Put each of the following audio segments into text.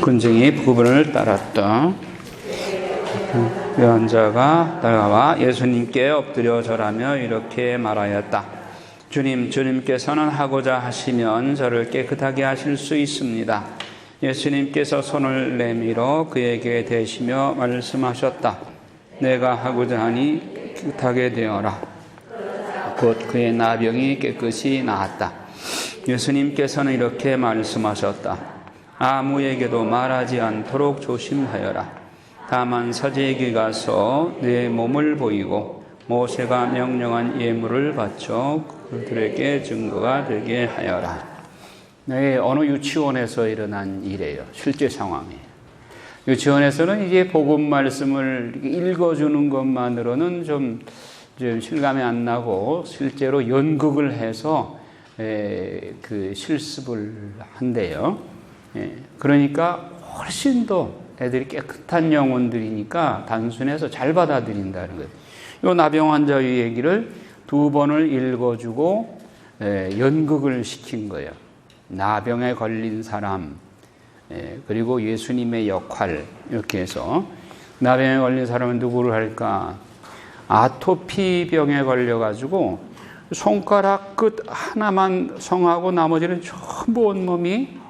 군중이 그분을 따랐다. 여환자가 다가와 예수님께 엎드려 절하며 이렇게 말하였다. 주님께서는 하고자 하시면 저를 깨끗하게 하실 수 있습니다. 예수님께서 손을 내밀어 그에게 대시며 말씀하셨다. 내가 하고자 하니 깨끗하게 되어라. 곧 그의 나병이 깨끗이 나았다. 예수님께서는 이렇게 말씀하셨다. 아무에게도 말하지 않도록 조심하여라. 다만 서재에게 가서 내 몸을 보이고 모세가 명령한 예물을 바쳐 그들에게 증거가 되게 하여라. 네, 어느 유치원에서 일어난 일이에요. 실제 상황이에요. 유치원에서는 이제 복음 말씀을 읽어주는 것만으로는 좀 실감이 안 나고 실제로 연극을 해서 그 실습을 한대요. 그러니까 훨씬 더 애들이 깨끗한 영혼들이니까 단순해서 잘 받아들인다는 거예요. 이 나병 환자의 얘기를 2번을 읽어주고 연극을 시킨 거예요. 나병에 걸린 사람, 그리고 예수님의 역할, 이렇게 해서 나병에 걸린 사람은 누구를 할까? 아토피 병에 걸려가지고 손가락 끝 하나만 성하고 나머지는 전부 온몸이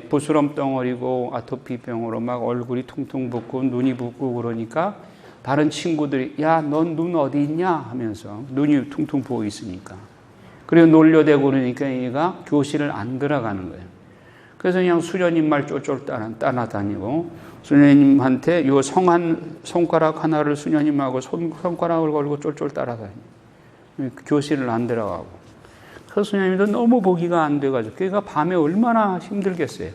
부스럼 덩어리고 아토피 병으로 막 얼굴이 퉁퉁 붓고 눈이 붓고 그러니까 다른 친구들이 야, 넌 눈 어디 있냐 하면서 눈이 퉁퉁 부어 있으니까 그리고 놀려대고 그러니까 얘가 교실을 안 들어가는 거예요. 그래서 그냥 수녀님 말 쫄쫄 따라다니고 수녀님한테 요 성한 손가락 하나를 수녀님하고 손가락을 걸고 쫄쫄 따라다니고 교실을 안 들어가고 그래서 수녀님도 너무 보기가 안 돼가지고 그가 밤에 얼마나 힘들겠어요.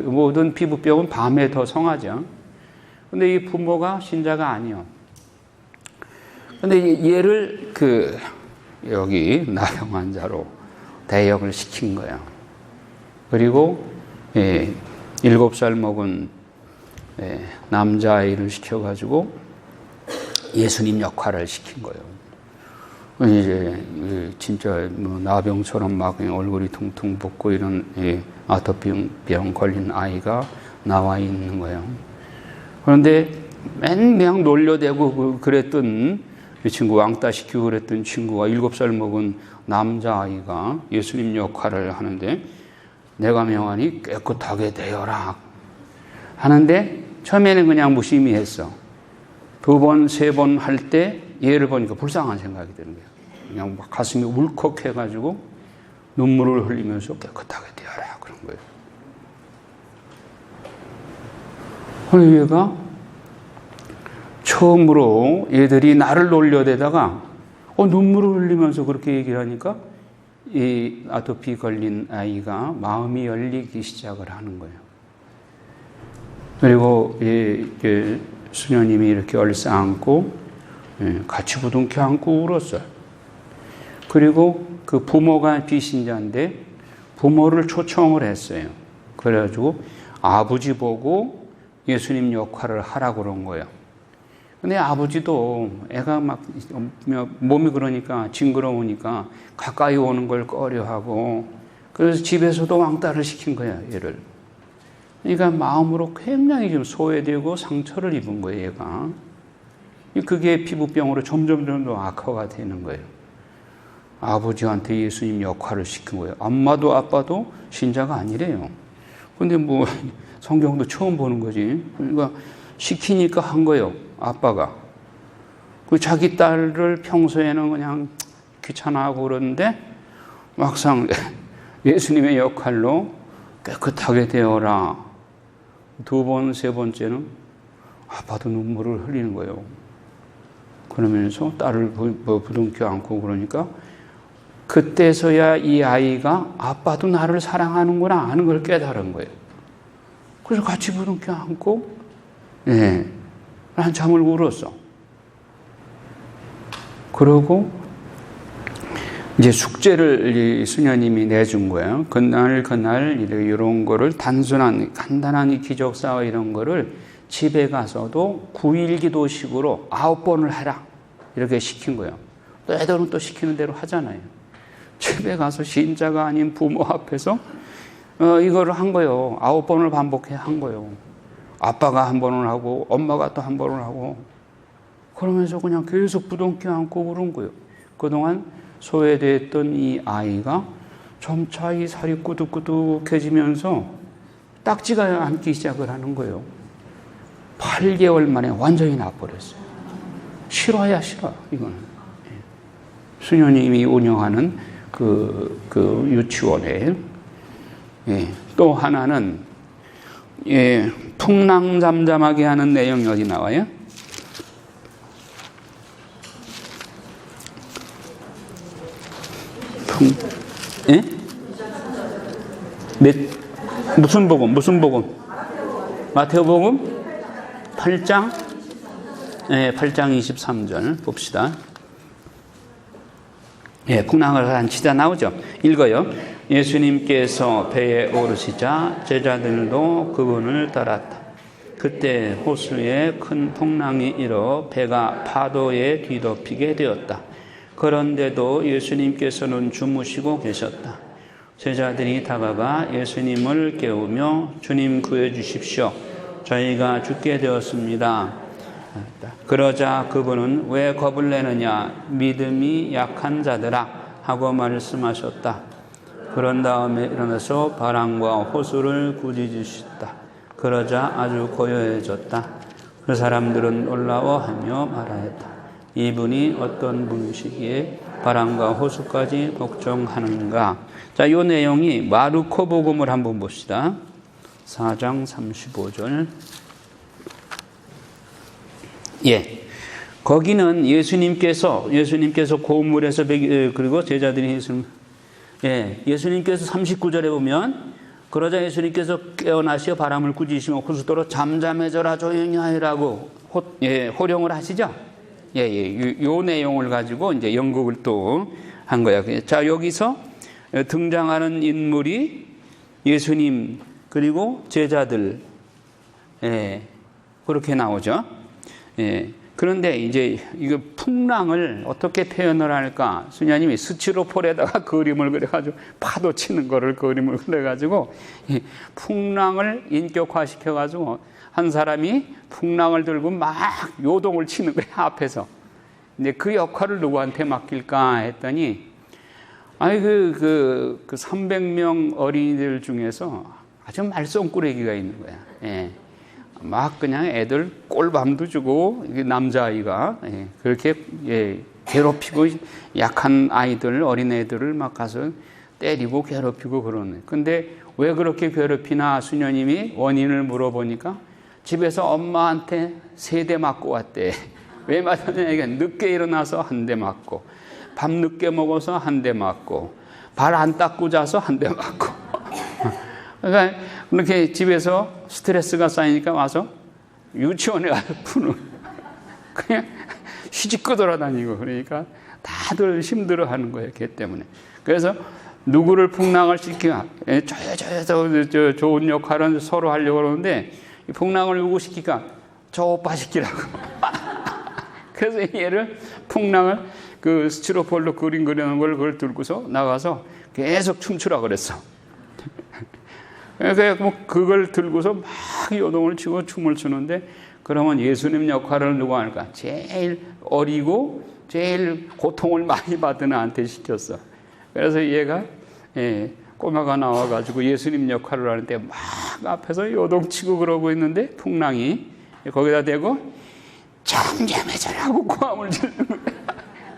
모든 피부병은 밤에 더 성하죠. 근데 이 부모가 신자가 아니요. 근데 얘를 여기 나병 환자로 대역을 시킨 거예요. 그리고 7살 먹은 남자아이를 시켜가지고 예수님 역할을 시킨 거예요. 이제 진짜 뭐 나병처럼 막 얼굴이 퉁퉁 붓고 이런 아토피병 걸린 아이가 나와 있는 거예요. 그런데 맨 그냥 놀려대고 그랬던 이 친구 왕따 시키고 그랬던 친구가 7살 먹은 남자아이가 예수님 역할을 하는데 내가 명하니 깨끗하게 되어라 하는데 처음에는 그냥 무심히했어. 2번, 3번 할 때 얘를 보니까 불쌍한 생각이 드는 거예요. 그냥 막 가슴이 울컥해가지고 눈물을 흘리면서 깨끗하게 되어라 그런 거예요. 그래서 얘가 처음으로 얘들이 나를 놀려대다가 눈물을 흘리면서 그렇게 얘기를 하니까 이 아토피 걸린 아이가 마음이 열리기 시작을 하는 거예요. 그리고 수녀님이 이렇게 얼싸안고 같이 부둥켜 안고 울었어요. 그리고 그 부모가 비신자인데 부모를 초청을 했어요. 그래가지고 아버지 보고 예수님 역할을 하라고 그런 거예요. 근데 아버지도 애가 막 몸이 그러니까 징그러우니까 가까이 오는 걸 꺼려하고 그래서 집에서도 왕따를 시킨 거야, 얘를. 그러니까 마음으로 굉장히 좀 소외되고 상처를 입은 거예요, 얘가. 그게 피부병으로 점점 더 악화가 되는 거예요. 아버지한테 예수님 역할을 시킨 거예요. 엄마도 아빠도 신자가 아니래요. 근데 뭐 성경도 처음 보는 거지. 그러니까 시키니까 한 거예요, 아빠가. 자기 딸을 평소에는 그냥 귀찮아하고 그러는데 막상 예수님의 역할로 깨끗하게 되어라. 2번, 3번째는 아빠도 눈물을 흘리는 거예요. 그러면서 딸을 부둥켜 안고 그러니까 그때서야 이 아이가 아빠도 나를 사랑하는구나 하는 걸 깨달은 거예요. 그래서 같이 부둥켜 안고 한참을 울었어. 그러고 이제 숙제를 수녀님이 내준 거예요. 그날 이런 거를 간단한 기적사와 이런 거를 집에 가서도 9일 기도식으로 9번을 해라. 이렇게 시킨 거예요. 또 애들은 또 시키는 대로 하잖아요. 집에 가서 신자가 아닌 부모 앞에서 이거를 한 거예요. 9번을 반복해 한 거예요. 아빠가 한 번을 하고 엄마가 또 한 번을 하고 그러면서 그냥 계속 부둥켜 안고 그런 거예요. 그동안 소외됐던 이 아이가 점차 이 살이 꾸덕꾸덕해지면서 딱지가 앉기 시작을 하는 거예요. 8개월 만에 완전히 나버렸어요. 싫어야 싫어, 이거는. 수녀님이 운영하는 그 유치원에. 또 하나는, 풍랑잠잠하게 하는 내용이 어디 나와요? 무슨 복음? 마태복음 8장? 8장 23절 봅시다. 풍랑을 한치다 나오죠. 읽어요. 예수님께서 배에 오르시자 제자들도 그분을 따랐다. 그때 호수에 큰 풍랑이 일어 배가 파도에 뒤덮이게 되었다. 그런데도 예수님께서는 주무시고 계셨다. 제자들이 다가가 예수님을 깨우며 주님 구해 주십시오. 저희가 죽게 되었습니다. 그러자 그분은 왜 겁을 내느냐? 믿음이 약한 자들아 하고 말씀하셨다. 그런 다음에 일어나서 바람과 호수를 꾸짖으셨다. 그러자 아주 고요해졌다. 그 사람들은 놀라워하며 말하였다. 이분이 어떤 분이시기에 바람과 호수까지 걱정하는가? 자, 이 내용이 마르코 복음을 한번 봅시다. 4장 35절. 거기는 예수님께서 고물에서 그리고 제자들이 예수님께서 39절에 보면 그러자 예수님께서 깨어나시어 바람을 꾸짖으시며 호수도로 잠잠해져라 조용히 하라고 호령을 하시죠. 요 내용을 가지고 이제 연극을 또 한 거야. 자, 여기서 등장하는 인물이 예수님 그리고 제자들 그렇게 나오죠. 그런데 이제 이거 풍랑을 어떻게 표현을 할까? 수녀님이 스티로폴에다가 그림을 그려가지고 파도 치는 거를 그림을 그려가지고 풍랑을 인격화시켜가지고 한 사람이 풍랑을 들고 막 요동을 치는 거예요, 앞에서. 근데 그 역할을 누구한테 맡길까 했더니, 그 300명 어린이들 중에서 아주 말썽꾸러기가 있는 거야. 막 그냥 애들 꼴밤도 주고, 남자아이가 그렇게 괴롭히고 약한 아이들, 어린애들을 막 가서 때리고 괴롭히고 그러네. 근데 왜 그렇게 괴롭히나 수녀님이 원인을 물어보니까 집에서 엄마한테 3대 맞고 왔대. 왜 맞았냐? 늦게 일어나서 한 대 맞고, 밥 늦게 먹어서 한 대 맞고, 발 안 닦고 자서 한 대 맞고. 그러니까 그렇게 집에서 스트레스가 쌓이니까 와서 유치원에 가서 푸는. 그냥 시집고 돌아다니고 그러니까 다들 힘들어하는 거예요, 걔 때문에. 그래서 누구를 풍랑을 시키가 저 좋은 역할은 서로 하려고 그러는데 풍랑을 누구 시키까? 저 오빠 시키라고. 그래서 얘를 풍랑을 그 스티로폴로 그림 그리는 걸 그걸 들고서 나가서 계속 춤추라 그랬어. 그러니까 뭐 그걸 들고서 막 요동을 치고 춤을 추는데 그러면 예수님 역할을 누가 할까? 제일 어리고 제일 고통을 많이 받은 애한테 시켰어. 그래서 얘가 꼬마가 나와가지고 예수님 역할을 하는데 막 앞에서 요동치고 그러고 있는데 풍랑이 거기다 대고 잠잠해져라고 고함을 지르는 거야.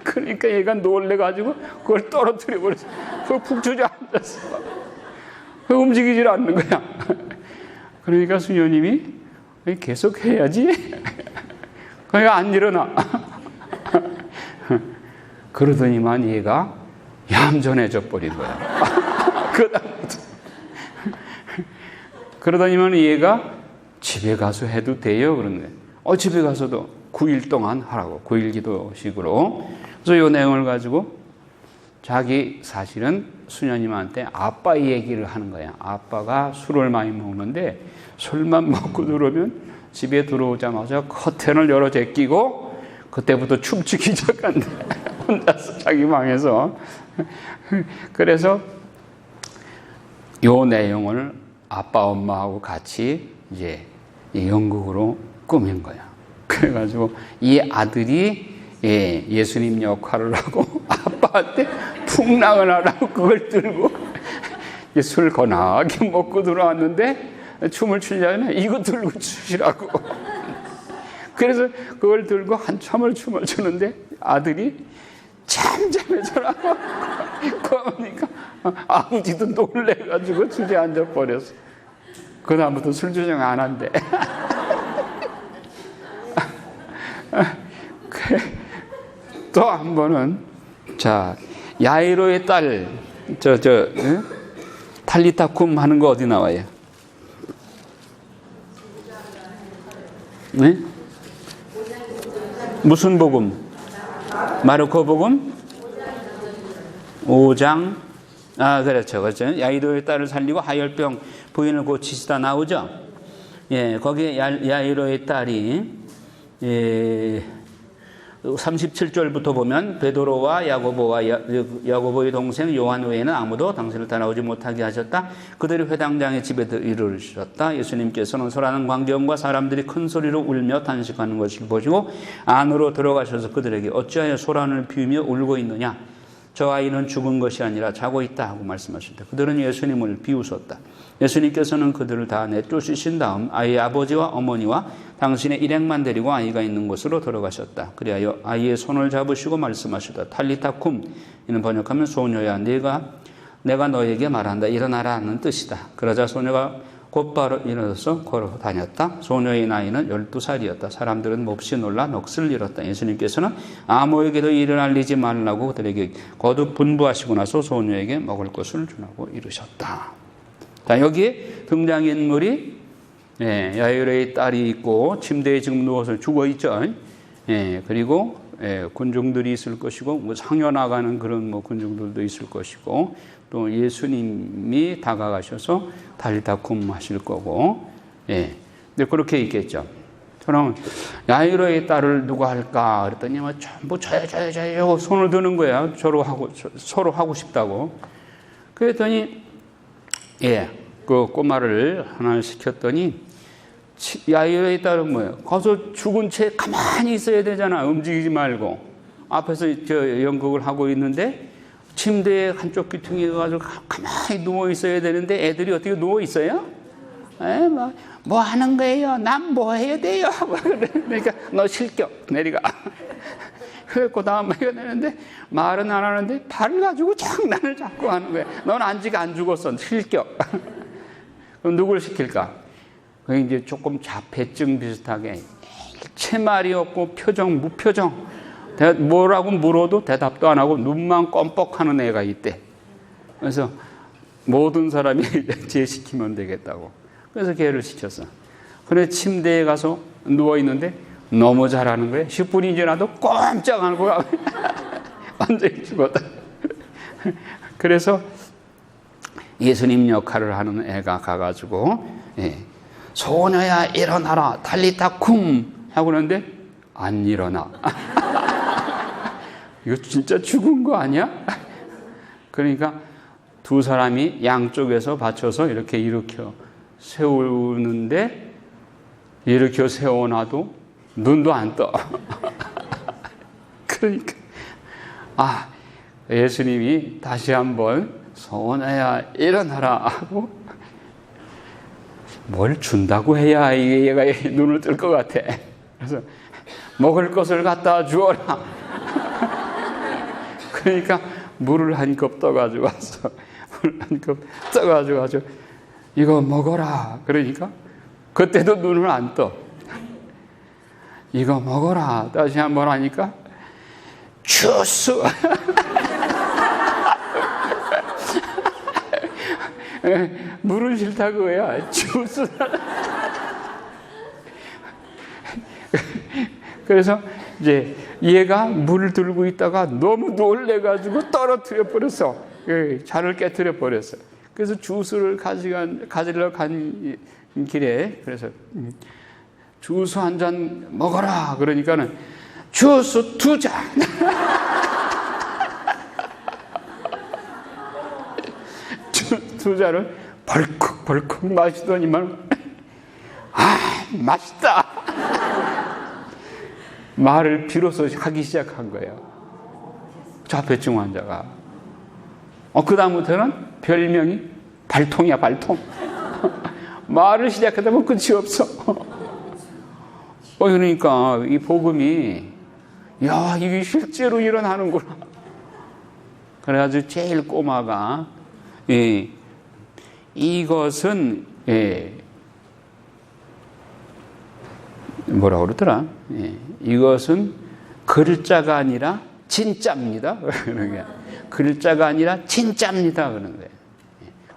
그러니까 얘가 놀래가지고 그걸 떨어뜨려 버렸어. 그거 푹 주저앉았어. 그 움직이질 않는 거야. 그러니까 수녀님이 계속 해야지. 그러니까 안 일어나. 그러더니만 얘가 얌전해져 버린 거야. 그러더니만 얘가 집에 가서 해도 돼요? 그런 거예요. 집에 가서도 9일 동안 하라고. 9일 기도식으로. 그래서 이 내용을 가지고 자기 사실은 수녀님한테 아빠 얘기를 하는 거야. 아빠가 술을 많이 먹는데 술만 먹고 들어오면 집에 들어오자마자 커튼을 열어 제끼고 그때부터 춤추기 시작한대. 혼자서 자기 방에서. 그래서 요 내용을 아빠 엄마하고 같이 이제 연극으로 꾸민 거야. 그래가지고 이 아들이 예수님 역할을 하고 아빠한테 풍랑을 하라고 그걸 들고 술 거나하게 먹고 들어왔는데 춤을 추려면 이거 들고 추시라고. 그래서 그걸 들고 한참을 춤을 추는데 아들이 잠잠해져라고 그러니까 아버지도 놀래가지고 주저앉아 버렸어. 그다음부터 술 주정 안 한대. 또 한 번은 자 야이로의 딸 탈리타쿰 하는 거 어디 나와요? 네? 무슨 복음? 마르코 복음 5장. 그렇죠. 야이로의 딸을 살리고 하혈병 부인을 고치시다 나오죠. 예, 거기에 야이로의 딸이 37절부터 보면 베드로와 야고보의 동생 요한 외에는 아무도 당신을 따라오지 못하게 하셨다. 그들이 회당장의 집에 이르셨다. 예수님께서는 소라는 광경과 사람들이 큰 소리로 울며 탄식하는 것을 보시고 안으로 들어가셔서 그들에게 어찌하여 소란을 피우며 울고 있느냐. 저 아이는 죽은 것이 아니라 자고 있다 하고 말씀하셨다. 그들은 예수님을 비웃었다. 예수님께서는 그들을 다 내쫓으신 다음 아이의 아버지와 어머니와 당신의 일행만 데리고 아이가 있는 곳으로 들어가셨다. 그리하여 아이의 손을 잡으시고 말씀하셨다. 탈리타쿰, 이는 번역하면 소녀야 내가 너에게 말한다. 일어나라는 뜻이다. 그러자 소녀가 곧바로 일어나서 걸어 다녔다. 소녀의 나이는 12살이었다. 사람들은 몹시 놀라 넋을 잃었다. 예수님께서는 아무에게도 이를 알리지 말라고 그들에게 거듭 분부하시고 나서 소녀에게 먹을 것을 주라고 이르셨다. 자, 여기에 등장인물이 야이로의 딸이 있고 침대에 지금 누워서 죽어 있죠. 그리고 군중들이 있을 것이고 상여 나가는 그런 군중들도 있을 것이고 또 예수님이 다가가셔서 탈리타쿰 하실 거고, 근데 그렇게 있겠죠. 그럼 야이로의 딸을 누가 할까 그랬더니 전부 저요 손을 드는 거야. 서로 하고 싶다고. 그랬더니 그 꼬마를 하나 시켰더니 야이로의 딸은 뭐예요? 거기서 죽은 채 가만히 있어야 되잖아. 움직이지 말고. 앞에서 저 연극을 하고 있는데 침대에 한쪽 귀퉁이에 가지고 가만히 누워 있어야 되는데 애들이 어떻게 누워 있어요? 뭐 하는 거예요? 난 뭐 해야 돼요? 그러니까 너 실격 내리가. 그래서 다음 해야 되는데 말은 안 하는데 발을 가지고 장난을 자꾸 하는 거예요. 넌 아직 안 죽었어. 실격. 그럼 누굴 시킬까? 그게 이제 조금 자폐증 비슷하게 일체 말이 없고 무표정. 뭐라고 물어도 대답도 안 하고 눈만 껌뻑하는 애가 있대. 그래서 모든 사람이 쟤 시키면 되겠다고. 그래서 걔를 시켰어. 그래 침대에 가서 누워있는데 너무 잘하는 거야. 10분이 지나도 꼼짝 안 하고 완전히 죽었다. 그래서 예수님 역할을 하는 애가 가가지고 소녀야 일어나라 탈리타쿰 하고 그러는데 안 일어나. 이거 진짜 죽은 거 아니야? 그러니까 두 사람이 양쪽에서 받쳐서 이렇게 일으켜 세우는데 일으켜 세워놔도 눈도 안 떠. 그러니까 예수님이 다시 한번 소녀야 일어나라 하고 뭘 준다고 해야 얘가 눈을 뜰 것 같아. 그래서 먹을 것을 갖다 주어라. 그러니까 물을 한 컵 떠가지고 와서 이거 먹어라. 그러니까 그때도 눈을 안 떠. 이거 먹어라. 다시 한번 하니까 주스. 물은 싫다 그거야. 주스. 그래서 이제 얘가 물을 들고 있다가 너무 놀래가지고 떨어뜨려 버렸어. 잔을 깨뜨려 버렸어. 그래서 주스를 가지러 간 길에 그래서 주스 한 잔 먹어라. 그러니까는 주스 2잔. 두 잔을 벌컥벌컥 마시더니만 맛있다. 말을 비로소 하기 시작한 거예요. 자폐증 환자가. 그 다음부터는 별명이 발통이야, 발통. 말을 시작하다 보면 끝이 없어. 그러니까 이 복음이, 야, 이게 실제로 일어나는구나. 그래가지고 제일 꼬마가, 이것은, 뭐라고 그러더라? 이것은 글자가 아니라 진짜입니다. 글자가 아니라 진짜입니다. 그러는 거예요.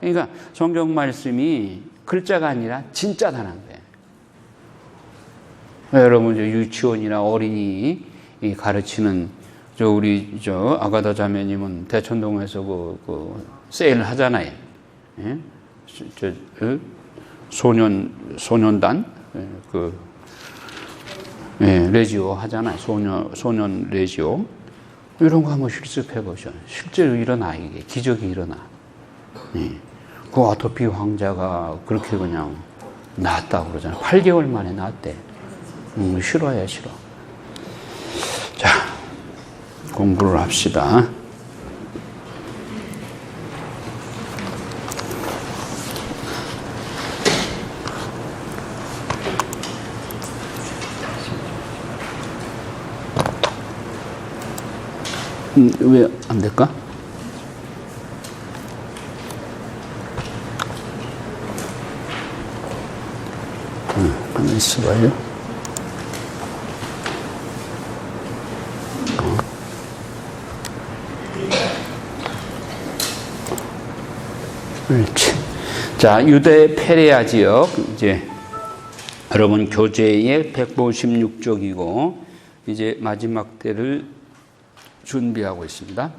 그러니까 성경 말씀이 글자가 아니라 진짜다는 거예요. 여러분, 유치원이나 어린이 가르치는 우리 아가다 자매님은 대천동에서 그 세일 하잖아요. 예? 소년단 레지오 하잖아요. 소년 레지오. 이런 거 한번 실습해 보셔. 실제로 일어나, 이게. 기적이 일어나. 그 아토피 환자가 그렇게 그냥 낫다고 그러잖아요. 8개월 만에 낫대. 싫어요, 싫어. 자, 공부를 합시다. 왜 안 될까? 가만히 있어봐요. 그렇지. 자, 유대 페레아 지역, 이제 여러분 교재의 156쪽이고, 이제 마지막 때를 준비하고 있습니다.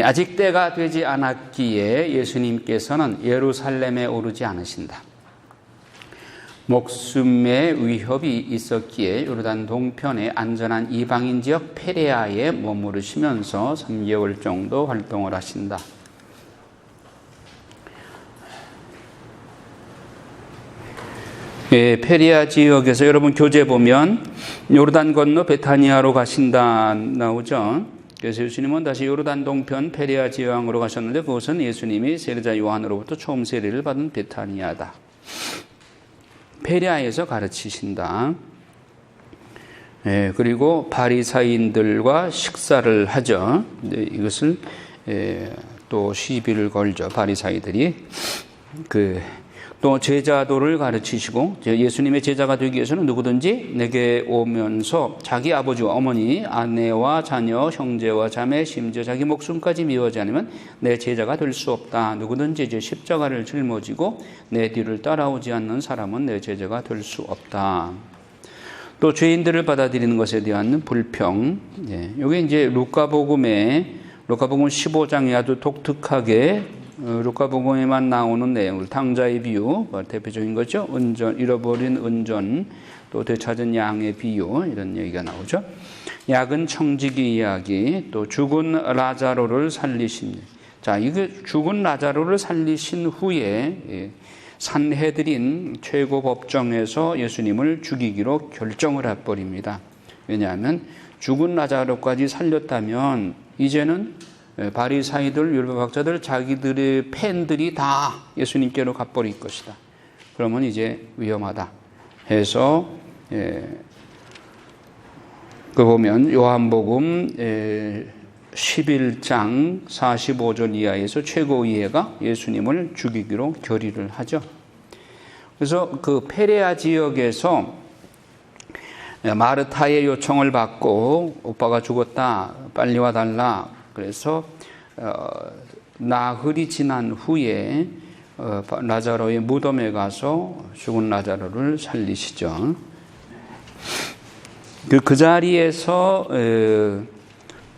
아직 때가 되지 않았기에 예수님께서는 예루살렘에 오르지 않으신다. 목숨의 위협이 있었기에 요르단 동편의 안전한 이방인 지역 페레아에 머무르시면서 3개월 정도 활동을 하신다. 페레아 지역에서 여러분 교재 보면 요르단 건너 베타니아로 가신다 나오죠. 그래서 예수님은 다시 요르단 동편 페레아 지방으로 가셨는데 그것은 예수님이 세례자 요한으로부터 처음 세례를 받은 베타니아다. 페레아에서 가르치신다. 그리고 바리사인들과 식사를 하죠. 이것을 또 시비를 걸죠. 바리사이들이 또 제자도를 가르치시고, 예수님의 제자가 되기 위해서는 누구든지 내게 오면서 자기 아버지와 어머니, 아내와 자녀, 형제와 자매, 심지어 자기 목숨까지 미워하지 않으면 내 제자가 될 수 없다. 누구든지 이제 십자가를 짊어지고 내 뒤를 따라오지 않는 사람은 내 제자가 될 수 없다. 또 죄인들을 받아들이는 것에 대한 불평. 이게 이제 루카복음 15장이 아주 독특하게 루카복음에만 나오는 내용을, 탕자의 비유, 대표적인 거죠. 잃어버린 은전, 또 되찾은 양의 비유, 이런 얘기가 나오죠. 약은 청지기 이야기, 또 죽은 라자로를 살리신. 자, 이게 죽은 라자로를 살리신 후에 산헤드린 최고 법정에서 예수님을 죽이기로 결정을 해버립니다. 왜냐하면 죽은 라자로까지 살렸다면 이제는 바리사이들, 율법학자들, 자기들의 팬들이 다 예수님께로 가버릴 것이다. 그러면 이제 위험하다 해서 그 보면 요한복음 11장 45절 이하에서 최고위회가 예수님을 죽이기로 결의를 하죠. 그래서 그 페레아 지역에서 마르타의 요청을 받고 오빠가 죽었다, 빨리 와달라. 그래서 나흘이 지난 후에 라자로의 무덤에 가서 죽은 라자로를 살리시죠. 그 자리에서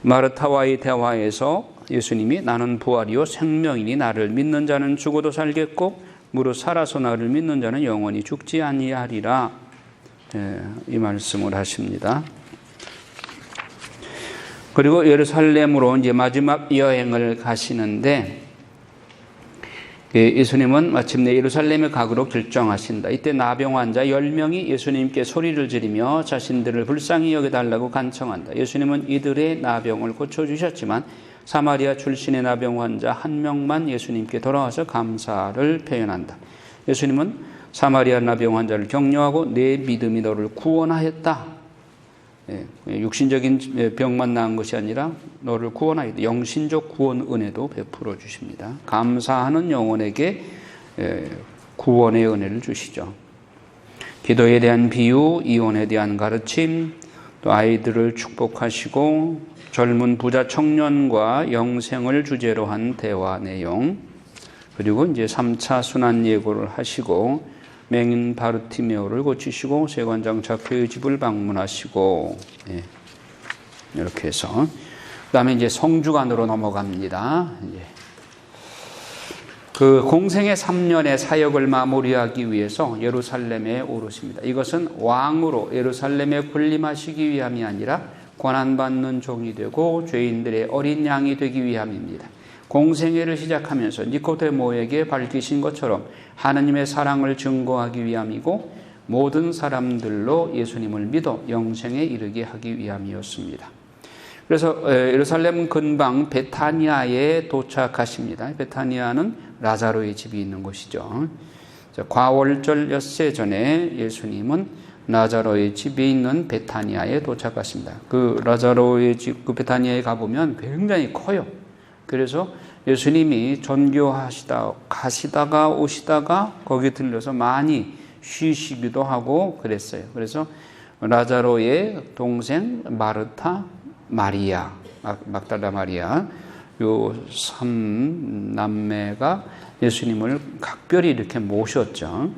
마르타와의 대화에서 예수님이 나는 부활이요 생명이니 나를 믿는 자는 죽어도 살겠고 무릇 살아서 나를 믿는 자는 영원히 죽지 아니하리라, 이 말씀을 하십니다. 그리고 예루살렘으로 이제 마지막 여행을 가시는데 예수님은 마침내 예루살렘에 가기로 결정하신다. 이때 나병 환자 10명이 예수님께 소리를 지르며 자신들을 불쌍히 여겨달라고 간청한다. 예수님은 이들의 나병을 고쳐주셨지만 사마리아 출신의 나병 환자 한 명만 예수님께 돌아와서 감사를 표현한다. 예수님은 사마리아 나병 환자를 격려하고 내 믿음이 너를 구원하였다. 육신적인 병만 나은 것이 아니라 너를 구원하였다. 영신적 구원 은혜도 베풀어 주십니다. 감사하는 영혼에게 구원의 은혜를 주시죠. 기도에 대한 비유, 이혼에 대한 가르침, 또 아이들을 축복하시고 젊은 부자 청년과 영생을 주제로 한 대화 내용, 그리고 이제 3차 순환 예고를 하시고 맹인 바르티메오를 고치시고 세관장 자케의 집을 방문하시고, 이렇게 해서 그다음에 이제 성주간으로 넘어갑니다. 그 공생의 3년의 사역을 마무리하기 위해서 예루살렘에 오르십니다. 이것은 왕으로 예루살렘에 군림하시기 위함이 아니라 고난받는 종이 되고 죄인들의 어린 양이 되기 위함입니다. 공생애를 시작하면서 니코데모에게 밝히신 것처럼 하느님의 사랑을 증거하기 위함이고 모든 사람들로 예수님을 믿어 영생에 이르게 하기 위함이었습니다. 그래서 예루살렘 근방 베타니아에 도착하십니다. 베타니아는 라자로의 집이 있는 곳이죠. 과월절 엿새 전에 예수님은 라자로의 집에 있는 베타니아에 도착하십니다. 그 라자로의 집, 그 베타니아에 가보면 굉장히 커요. 그래서 예수님이 가시다가 오시다가 거기 들려서 많이 쉬시기도 하고 그랬어요. 그래서 라자로의 동생 마르타, 마리아, 막달라 마리아, 요 3남매가 예수님을 각별히 이렇게 모셨죠.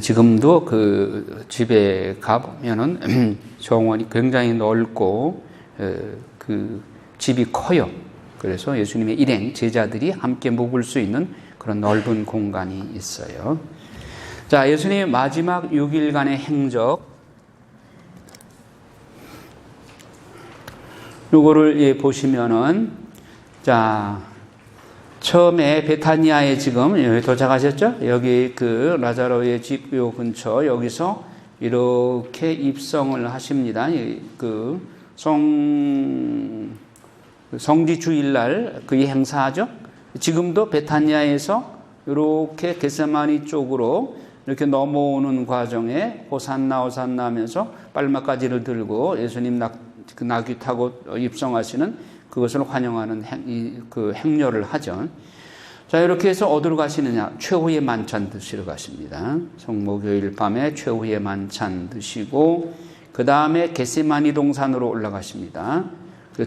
지금도 그 집에 가보면은 정원이 굉장히 넓고 그 집이 커요. 그래서 예수님의 일행, 제자들이 함께 묵을 수 있는 그런 넓은 공간이 있어요. 자, 예수님의 마지막 6일간의 행적, 요거를 보시면은, 자, 처음에 베타니아에 지금 여기 도착하셨죠? 여기 그 라자로의 집 요 근처, 여기서 이렇게 입성을 하십니다. 그 성지 주일날 그 행사하죠. 지금도 베타니아에서 이렇게 겟세마니 쪽으로 이렇게 넘어오는 과정에 호산나 호산나 하면서 빨막가지를 들고 예수님 나귀 타고 입성하시는 그것을 환영하는 그 행렬을 하죠. 자, 이렇게 해서 어디로 가시느냐? 최후의 만찬 드시러 가십니다. 성목요일 밤에 최후의 만찬 드시고 그 다음에 겟세마니 동산으로 올라가십니다.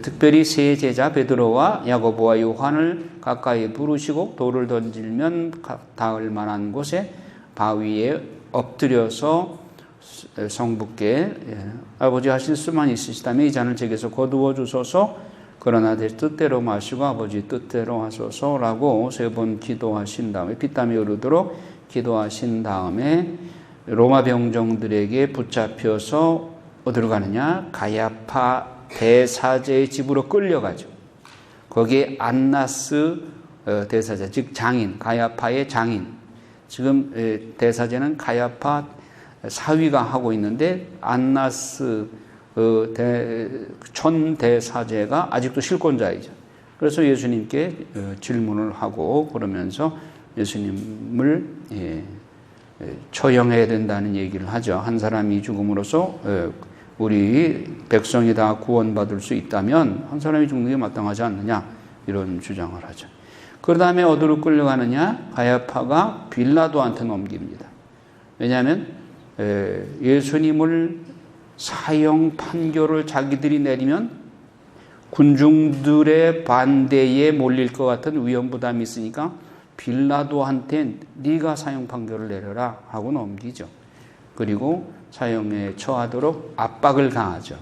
특별히 세 제자 베드로와 야고보와 요한을 가까이 부르시고 돌을 던지면 닿을 만한 곳에 바위에 엎드려서 성부께 아버지 하실 수만 있으시다면 이 잔을 제게서 거두어 주소서, 그러나 내 뜻대로 마시고 아버지 뜻대로 하소서라고 3번 기도하신 다음에 피땀이 흐르도록 기도하신 다음에 로마 병정들에게 붙잡혀서 어디로 가느냐? 가야파 대사제의 집으로 끌려가죠. 거기에 안나스 대사제, 즉 장인, 가야파의 장인. 지금 대사제는 가야파 사위가 하고 있는데 안나스 촌 대사제가 아직도 실권자이죠. 그래서 예수님께 질문을 하고 그러면서 예수님을 처형해야 된다는 얘기를 하죠. 한 사람이 죽음으로써 우리 백성이 다 구원받을 수 있다면 한 사람이 죽는 게 마땅하지 않느냐, 이런 주장을 하죠. 그 다음에 어디로 끌려가느냐? 가야파가 빌라도한테 넘깁니다. 왜냐하면 예수님을 사형 판결을 자기들이 내리면 군중들의 반대에 몰릴 것 같은 위험 부담이 있으니까 빌라도한테 네가 사형 판결을 내려라 하고 넘기죠. 그리고 사형에 처하도록 압박을 가하죠.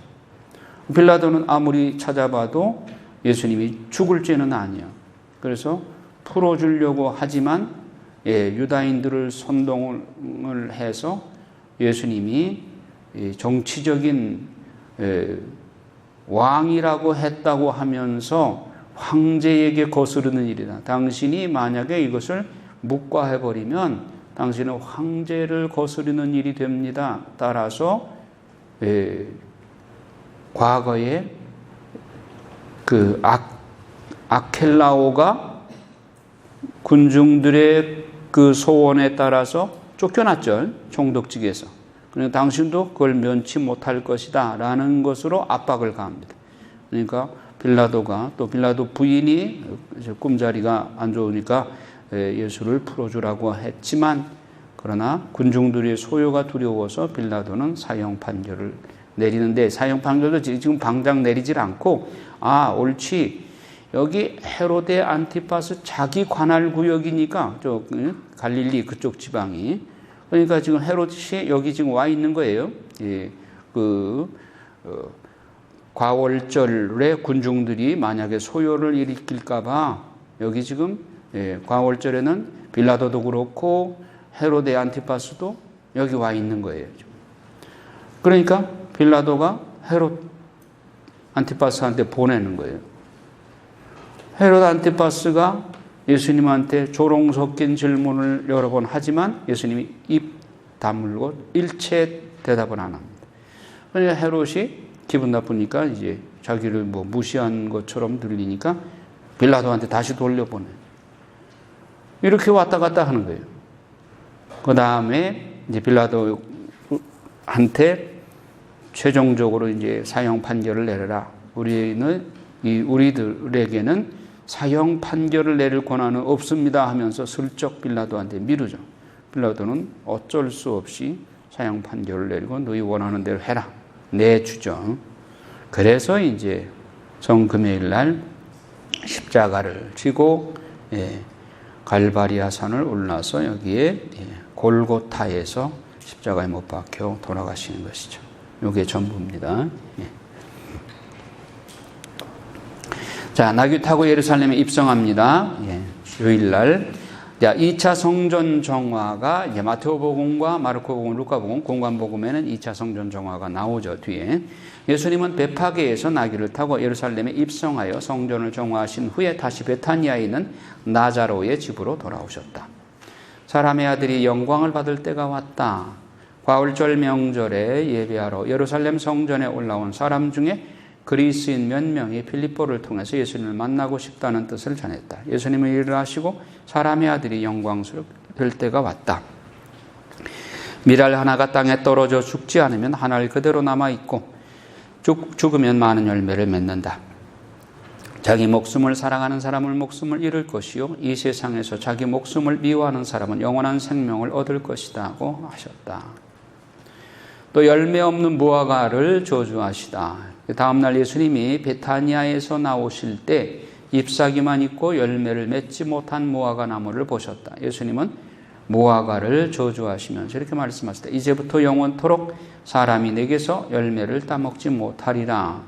빌라도는 아무리 찾아봐도 예수님이 죽을 죄는 아니야. 그래서 풀어주려고 하지만 유다인들을 선동을 해서 예수님이 정치적인 왕이라고 했다고 하면서 황제에게 거스르는 일이다. 당신이 만약에 이것을 묵과해버리면 당신은 황제를 거스르는 일이 됩니다. 따라서 과거에 그 아켈라오가 군중들의 그 소원에 따라서 쫓겨났죠. 총독직에서. 그러니까 당신도 그걸 면치 못할 것이다 라는 것으로 압박을 가합니다. 그러니까 빌라도가, 또 빌라도 부인이 꿈자리가 안 좋으니까 예수를 풀어주라고 했지만, 그러나 군중들의 소요가 두려워서 빌라도는 사형 판결을 내리는데, 사형 판결도 지금 당장 내리질 않고, 옳지, 여기 헤로데 안티파스 자기 관할 구역이니까, 갈릴리 그쪽 지방이, 그러니까 지금 헤롯이 여기 지금 와 있는 거예요. 과월절에 군중들이 만약에 소요를 일으킬까봐 여기 지금 과월절에는 빌라도도 그렇고 헤로데 안티파스도 여기 와 있는 거예요. 그러니까 빌라도가 헤롯 안티파스한테 보내는 거예요. 헤롯 안티파스가 예수님한테 조롱 섞인 질문을 여러 번 하지만 예수님이 입 다물고 일체 대답을 안 합니다. 그러니까 헤롯이 기분 나쁘니까 이제 자기를 무시한 것처럼 들리니까 빌라도한테 다시 돌려보내. 이렇게 왔다 갔다 하는 거예요. 그 다음에 이제 빌라도한테 최종적으로 이제 사형 판결을 내려라. 우리들에게는 사형 판결을 내릴 권한은 없습니다 하면서 슬쩍 빌라도한테 미루죠. 빌라도는 어쩔 수 없이 사형 판결을 내리고 너희 원하는 대로 해라. 내주죠. 그래서 이제 성금요일 날 십자가를 지고 갈바리아 산을 올라서 여기에 골고타에서 십자가에 못 박혀 돌아가시는 것이죠. 이게 전부입니다. 자, 나귀 타고 예루살렘에 입성합니다. 주일날. 자, 2차 성전 정화가 이제 마태오복음과 마르코복음, 루카복음, 공관복음에는 2차 성전 정화가 나오죠, 뒤에. 예수님은 베파게에서 나귀를 타고 예루살렘에 입성하여 성전을 정화하신 후에 다시 베타니아에 있는 나자로의 집으로 돌아오셨다. 사람의 아들이 영광을 받을 때가 왔다. 과울절 명절에 예배하러 예루살렘 성전에 올라온 사람 중에 그리스인 몇 명이 빌립보를 통해서 예수님을 만나고 싶다는 뜻을 전했다. 예수님은 일을 하시고 사람의 아들이 영광스러울 때가 왔다. 밀알 하나가 땅에 떨어져 죽지 않으면 하나를 그대로 남아있고 죽으면 많은 열매를 맺는다. 자기 목숨을 사랑하는 사람은 목숨을 잃을 것이요 이 세상에서 자기 목숨을 미워하는 사람은 영원한 생명을 얻을 것이다 하고 하셨다. 또 열매 없는 무화과를 저주하시다. 다음날 예수님이 베타니아에서 나오실 때 잎사귀만 있고 열매를 맺지 못한 무화과 나무를 보셨다. 예수님은 무화과를 저주하시면서 이렇게 말씀하셨다. 이제부터 영원토록 사람이 내게서 열매를 따먹지 못하리라.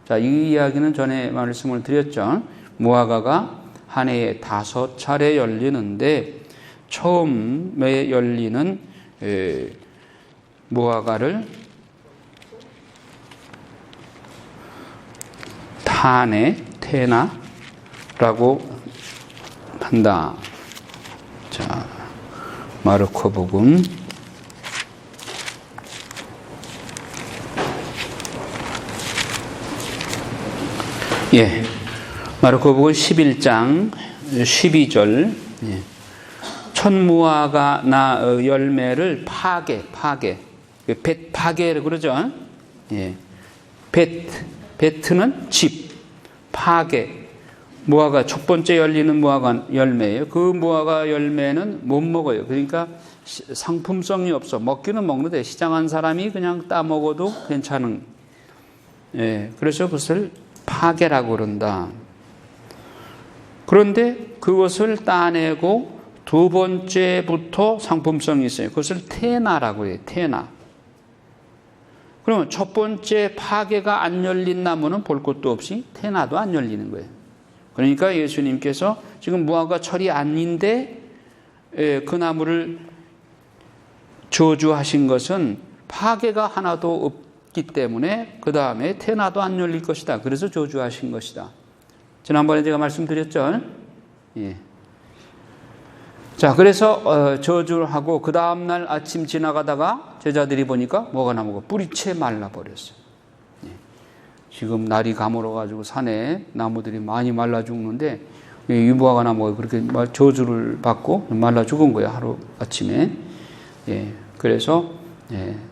자, 이 이야기는 전에 말씀을 드렸죠. 무화과가 한 해에 5차례 열리는데 처음에 열리는 무화과를 테나라고 한다. 자, 마르코복음 11장 12절. 첫 무화과 열매를 파게를 그러죠. 베트는 집, 파게. 무화과 첫 번째 열리는 무화과 열매예요. 그 무화과 열매는 못 먹어요. 그러니까 상품성이 없어. 먹기는 먹는데 시장한 사람이 그냥 따 먹어도 괜찮은. 그래서 그것을 파게라고 그런다. 그런데 그것을 따내고 두 번째부터 상품성이 있어요. 그것을 테나라고 해요. 테나. 그러면 첫 번째 파게가 안 열린 나무는 볼 것도 없이 테나도 안 열리는 거예요. 그러니까 예수님께서 지금 무화과 철이 아닌데 그 나무를 저주하신 것은 파게가 하나도 없기 때문에 그 다음에 테나도 안 열릴 것이다. 그래서 저주하신 것이다. 지난번에 제가 말씀드렸죠. 예. 자, 그래서 저주를 하고 그 다음날 아침 지나가다가 제자들이 보니까 뭐가 나무가 뿌리채 말라버렸어요. 예. 지금 날이 가물어가지고 산에 나무들이 많이 말라 죽는데 유부화가 나무가 그렇게 저주를 받고 말라 죽은 거예요. 하루 아침에. 예. 그래서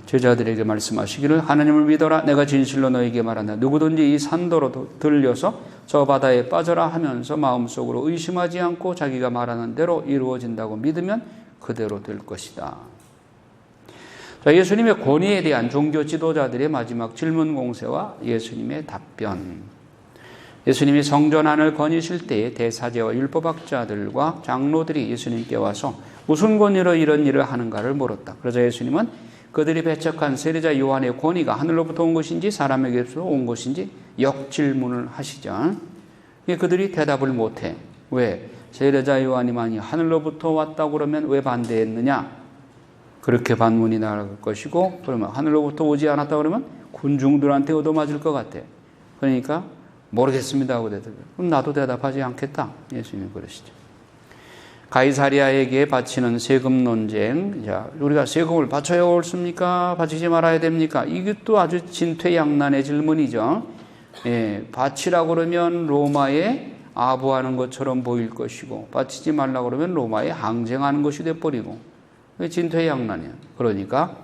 제자들에게 말씀하시기를 하나님을 믿어라. 내가 진실로 너에게 말한다. 누구든지 이 산도로 들려서 저 바다에 빠져라 하면서 마음속으로 의심하지 않고 자기가 말하는 대로 이루어진다고 믿으면 그대로 될 것이다. 자, 예수님의 권위에 대한 종교 지도자들의 마지막 질문 공세와 예수님의 답변. 예수님이 성전 안을 거니실 때에 대사제와 율법학자들과 장로들이 예수님께 와서 무슨 권위로 이런 일을 하는가를 물었다. 그러자 예수님은 그들이 배척한 세례자 요한의 권위가 하늘로부터 온 것인지 사람에게서 온 것인지 역질문을 하시자 그들이 대답을 못해. 왜? 세례자 요한이 만약 하늘로부터 왔다고 그러면 왜 반대했느냐? 그렇게 반문이 나갈 것이고, 그러면 하늘로부터 오지 않았다고 그러면 군중들한테 얻어맞을 것 같아. 그러니까 모르겠습니다 하고 대답해. 그럼 나도 대답하지 않겠다. 예수님이 그러시죠. 가이사랴에게 바치는 세금 논쟁. 자, 우리가 세금을 바쳐야 옳습니까? 바치지 말아야 됩니까? 이것도 아주 진퇴양난의 질문이죠. 예, 바치라고 그러면 로마에 아부하는 것처럼 보일 것이고, 바치지 말라고 그러면 로마에 항쟁하는 것이 돼버리고, 진퇴양난이에요. 그러니까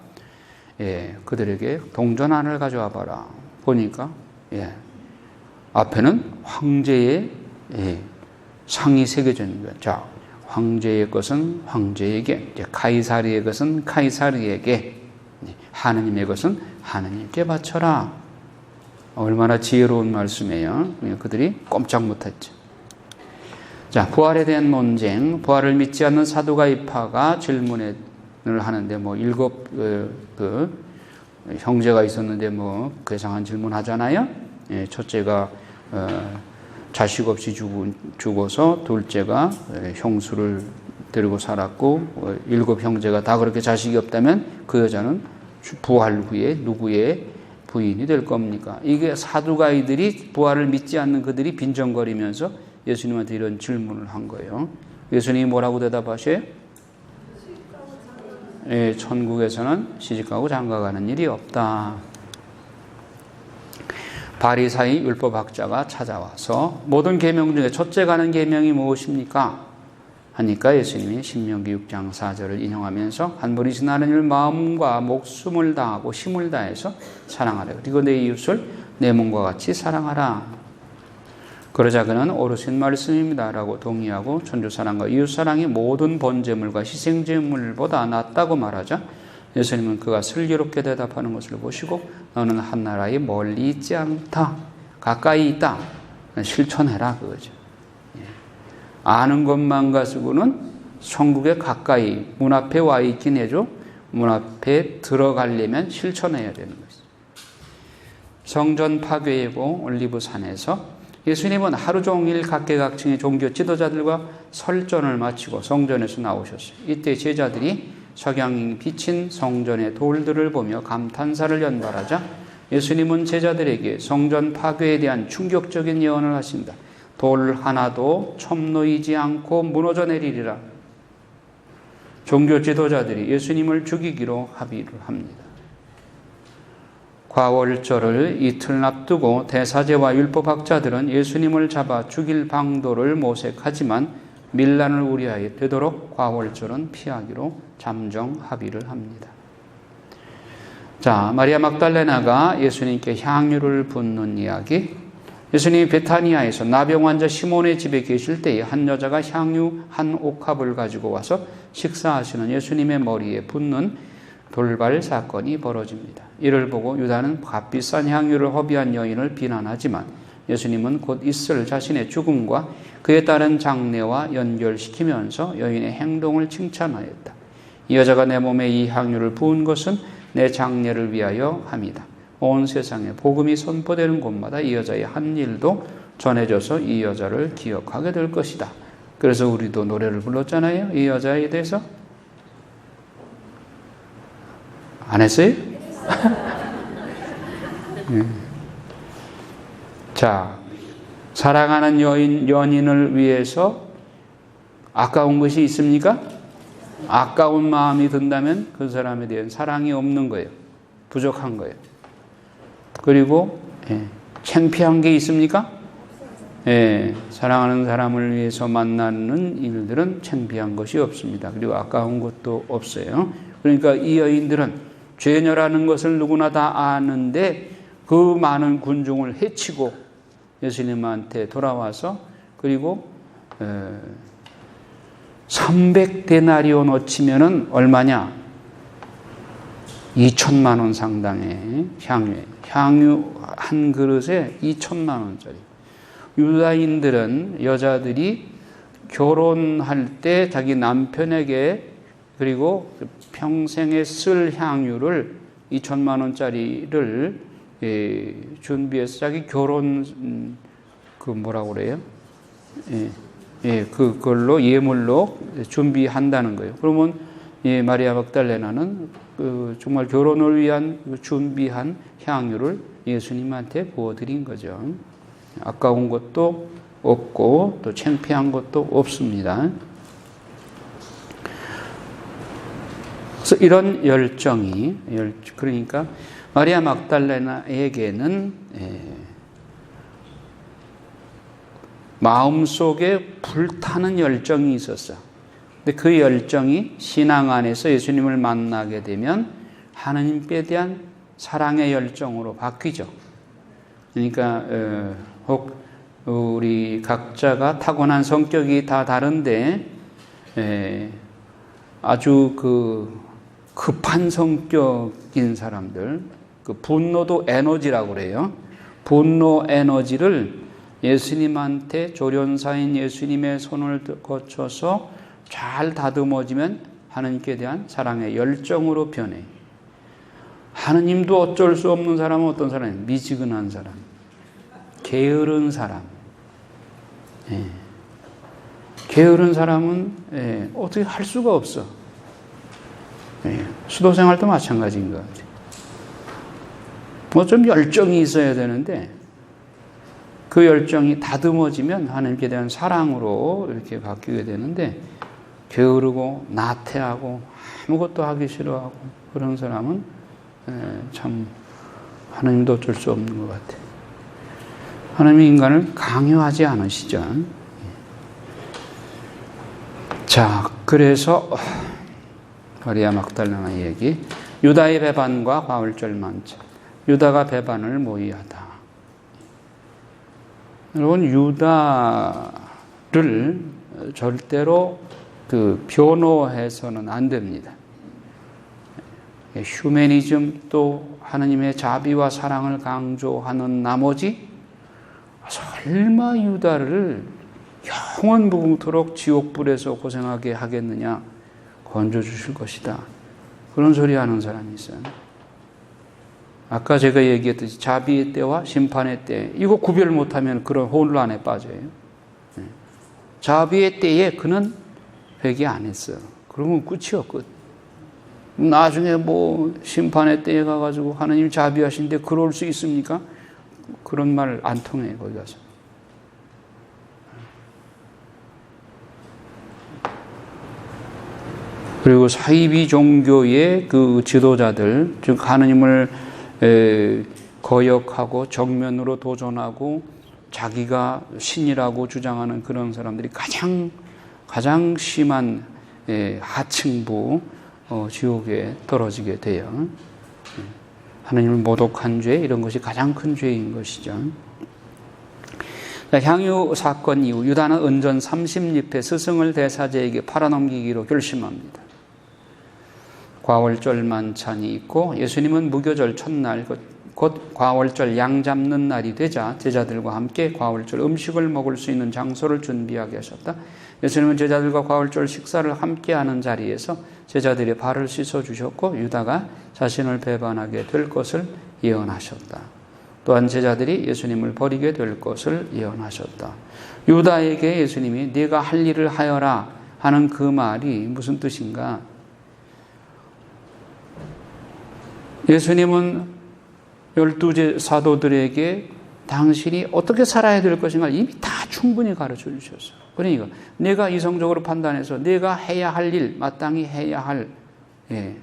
그들에게 동전안을 가져와 봐라. 보니까 앞에는 황제의 상이 새겨져 있는 거예요. 자, 황제의 것은 황제에게, 카이사리의 것은 카이사리에게, 하느님의 것은 하느님께 바쳐라. 얼마나 지혜로운 말씀이에요. 그들이 꼼짝 못했죠. 자, 부활에 대한 논쟁. 부활을 믿지 않는 사두가이파가 질문을 하는데, 일곱 형제가 있었는데 괴상한 질문 하잖아요. 첫째가 자식 없이 죽어서 둘째가 형수를 데리고 살았고, 일곱 형제가 다 그렇게 자식이 없다면 그 여자는 부활 후에 누구의 부인이 될 겁니까? 이게 사두가이들이, 부활을 믿지 않는 그들이 빈정거리면서 예수님한테 이런 질문을 한 거예요. 예수님이 뭐라고 대답하셔요? 천국에서는 시집가고 장가가는 일이 없다. 바리사이 율법학자가 찾아와서 모든 계명 중에 첫째 가는 계명이 무엇입니까? 하니까 예수님이 신명기 6장 4절을 인용하면서 한 분이신 하나님을 마음과 목숨을 다하고 힘을 다해서 사랑하라. 그리고 내 이웃을 내 몸과 같이 사랑하라. 그러자 그는 옳으신 말씀입니다 라고 동의하고 천주사랑과 이웃사랑이 모든 번제물과 희생제물보다 낫다고 말하자 예수님은 그가 슬기롭게 대답하는 것을 보시고 너는 한나라에 멀리 있지 않다. 가까이 있다. 실천해라 그거죠. 아는 것만 가지고는 천국에 가까이 문 앞에 와 있긴 해도 문 앞에 들어가려면 실천해야 되는 것이죠. 성전 파괴이고 올리브산에서 예수님은 하루 종일 각계각층의 종교 지도자들과 설전을 마치고 성전에서 나오셨어요. 이때 제자들이 석양이 비친 성전의 돌들을 보며 감탄사를 연발하자 예수님은 제자들에게 성전 파괴에 대한 충격적인 예언을 하신다. 돌 하나도 첨놓이지 않고 무너져 내리리라. 종교 지도자들이 예수님을 죽이기로 합의를 합니다. 과월절을 이틀 앞두고 대사제와 율법학자들은 예수님을 잡아 죽일 방도를 모색하지만 밀란을 우려하여 되도록 과월절은 피하기로 잠정 합의를 합니다. 자, 마리아 막달레나가 예수님께 향유를 붓는 이야기. 예수님이 베타니아에서 나병 환자 시몬의 집에 계실 때에 한 여자가 향유 한 옥합을 가지고 와서 식사하시는 예수님의 머리에 붓는 돌발 사건이 벌어집니다. 이를 보고 유다는 값비싼 향유를 허비한 여인을 비난하지만 예수님은 곧 있을 자신의 죽음과 그에 따른 장례와 연결시키면서 여인의 행동을 칭찬하였다. 이 여자가 내 몸에 이 향유를 부은 것은 내 장례를 위하여 함이다. 온 세상에 복음이 선포되는 곳마다 이 여자의 한 일도 전해져서 이 여자를 기억하게 될 것이다. 그래서 우리도 노래를 불렀잖아요. 이 여자에 대해서. 안 했어요? 자, 사랑하는 연인을 위해서 아까운 것이 있습니까? 아까운 마음이 든다면 그 사람에 대한 사랑이 없는 거예요. 부족한 거예요. 그리고 창피한 게 있습니까? 사랑하는 사람을 위해서 만나는 일들은 창피한 것이 없습니다. 그리고 아까운 것도 없어요. 그러니까 이 여인들은 죄녀라는 것을 누구나 다 아는데 그 많은 군중을 해치고 예수님한테 돌아와서 그리고 300데나리온 어치면은 얼마냐? 2천만 원 상당의 향유 한 그릇에 2천만 원짜리. 유다인들은 여자들이 결혼할 때 자기 남편에게 그리고 평생에 쓸 향유를 2천만 원짜리를 준비해서 자기 결혼 뭐라고 그래요? 그걸로 예물로 준비한다는 거예요. 그러면 마리아 막달레나는 정말 결혼을 위한 준비한 향유를 예수님한테 부어드린 거죠. 아까운 것도 없고 또 창피한 것도 없습니다. 그래서 이런 열정이 그러니까 마리아 막달레나에게는 마음속에 불타는 열정이 있었어. 근데 그 열정이 신앙 안에서 예수님을 만나게 되면 하나님께 대한 사랑의 열정으로 바뀌죠. 그러니까 혹 우리 각자가 타고난 성격이 다 다른데 아주 급한 성격인 사람들, 분노도 에너지라고 그래요. 분노 에너지를 예수님한테 조련사인 예수님의 손을 거쳐서 잘 다듬어지면 하나님께 대한 사랑의 열정으로 변해. 하나님도 어쩔 수 없는 사람은 어떤 사람이에요? 미지근한 사람, 게으른 사람. 게으른 사람은 어떻게 할 수가 없어. 수도생활도 마찬가지인 것 같아요. 좀 열정이 있어야 되는데 그 열정이 다듬어지면 하나님께 대한 사랑으로 이렇게 바뀌게 되는데 게으르고 나태하고 아무것도 하기 싫어하고 그런 사람은 참 하나님도 어쩔 수 없는 것 같아요. 하나님이 인간을 강요하지 않으시죠. 자, 그래서 마리아 막달레나 얘기, 유다의 배반과 과울절 만찬. 유다가 배반을 모의하다. 여러분, 유다를 절대로 변호해서는 안 됩니다. 휴머니즘 또 하나님의 자비와 사랑을 강조하는 나머지 설마 유다를 영원 무궁토록 지옥불에서 고생하게 하겠느냐, 건져주실 것이다. 그런 소리 하는 사람이 있어요. 아까 제가 얘기했듯이 자비의 때와 심판의 때, 이거 구별 못하면 그런 혼란에 빠져요. 자비의 때에 그는 회개 안 했어요. 그러면 끝이요, 끝. 나중에 심판의 때에 가가지고 하나님 자비하신데 그럴 수 있습니까? 그런 말 안 통해요, 거기 가서. 그리고 사이비 종교의 그 지도자들, 즉 하나님을 거역하고 정면으로 도전하고 자기가 신이라고 주장하는 그런 사람들이 가장 심한 하층부 지옥에 떨어지게 돼요. 하나님을 모독한 죄, 이런 것이 가장 큰 죄인 것이죠. 향유 사건 이후 유다는 은전 30립의 스승을 대사제에게 팔아넘기기로 결심합니다. 과월절 만찬이 있고 예수님은 무교절 첫날 곧 과월절 양 잡는 날이 되자 제자들과 함께 과월절 음식을 먹을 수 있는 장소를 준비하게 하셨다. 예수님은 제자들과 과월절 식사를 함께하는 자리에서 제자들의 발을 씻어주셨고 유다가 자신을 배반하게 될 것을 예언하셨다. 또한 제자들이 예수님을 버리게 될 것을 예언하셨다. 유다에게 예수님이 네가 할 일을 하여라 하는 그 말이 무슨 뜻인가? 예수님은 12 사도들에게 당신이 어떻게 살아야 될 것인가 이미 다 충분히 가르쳐 주셨어요. 그러니까 내가 이성적으로 판단해서 내가 해야 할 일, 마땅히 해야 할 일.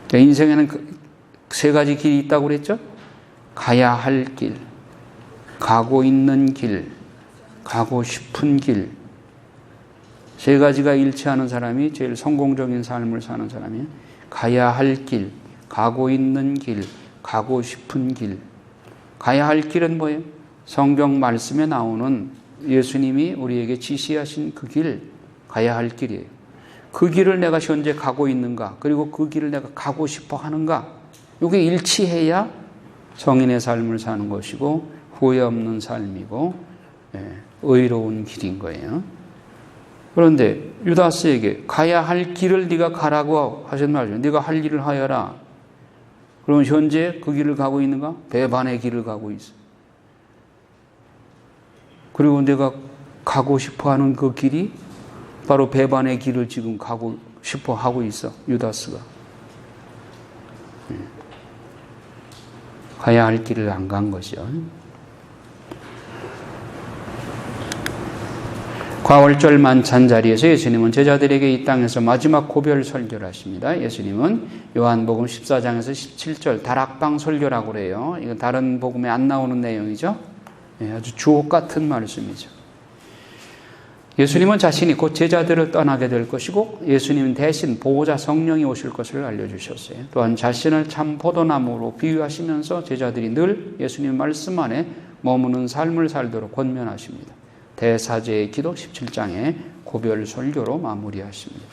그러니까 인생에는 세 가지 길이 있다고 그랬죠? 가야 할 길, 가고 있는 길, 가고 싶은 길. 세 가지가 일치하는 사람이 제일 성공적인 삶을 사는 사람이에요. 가야 할 길, 가고 있는 길, 가고 싶은 길. 가야 할 길은 뭐예요? 성경 말씀에 나오는 예수님이 우리에게 지시하신 그 길, 가야 할 길이에요. 그 길을 내가 현재 가고 있는가, 그리고 그 길을 내가 가고 싶어 하는가, 이게 일치해야 성인의 삶을 사는 것이고 후회 없는 삶이고 의로운 길인 거예요. 그런데 유다스에게 가야 할 길을 네가 가라고 하신 말이죠. 네가 할 일을 하여라. 그럼 현재 그 길을 가고 있는가? 배반의 길을 가고 있어. 그리고 내가 가고 싶어하는 그 길이 바로 배반의 길을 지금 가고 싶어 하고 있어. 유다스가. 가야 할 길을 안 간 것이요. 과월절 만찬 자리에서 예수님은 제자들에게 이 땅에서 마지막 고별 설교를 하십니다. 예수님은 요한복음 14장에서 17절 다락방 설교라고 그래요. 이건 다른 복음에 안 나오는 내용이죠. 아주 주옥 같은 말씀이죠. 예수님은 자신이 곧 제자들을 떠나게 될 것이고 예수님 대신 보호자 성령이 오실 것을 알려주셨어요. 또한 자신을 참 포도나무로 비유하시면서 제자들이 늘 예수님 말씀 안에 머무는 삶을 살도록 권면하십니다. 대사제의 기도 17장에 고별 설교로 마무리하십니다.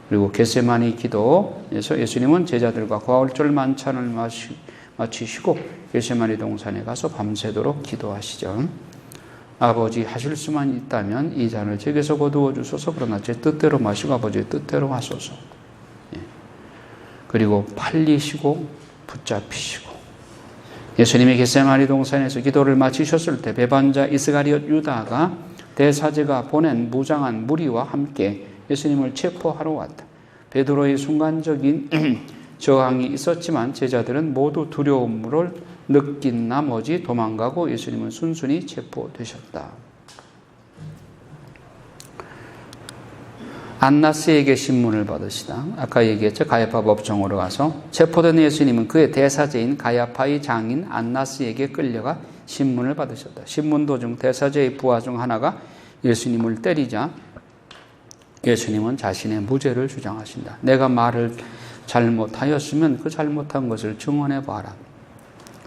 그리고 겟세마니 기도에서 예수님은 제자들과 과월절 만찬을 마치시고 겟세마니 동산에 가서 밤새도록 기도하시죠. 아버지 하실 수만 있다면 이 잔을 제게서 거두어 주소서. 그러나 제 뜻대로 마시고 아버지의 뜻대로 하소서. 그리고 팔리시고 붙잡히시고 예수님이 겟세마니 동산에서 기도를 마치셨을 때 배반자 이스가리옷 유다가 대사제가 보낸 무장한 무리와 함께 예수님을 체포하러 왔다. 베드로의 순간적인 저항이 있었지만 제자들은 모두 두려움을 느낀 나머지 도망가고 예수님은 순순히 체포되셨다. 안나스에게 신문을 받으시다. 아까 얘기했죠. 가야파 법정으로 가서 체포된 예수님은 그의 대사제인 가야파의 장인 안나스에게 끌려가 신문을 받으셨다. 신문 도중 대사제의 부하 중 하나가 예수님을 때리자 예수님은 자신의 무죄를 주장하신다. 내가 말을 잘못하였으면 그 잘못한 것을 증언해 봐라.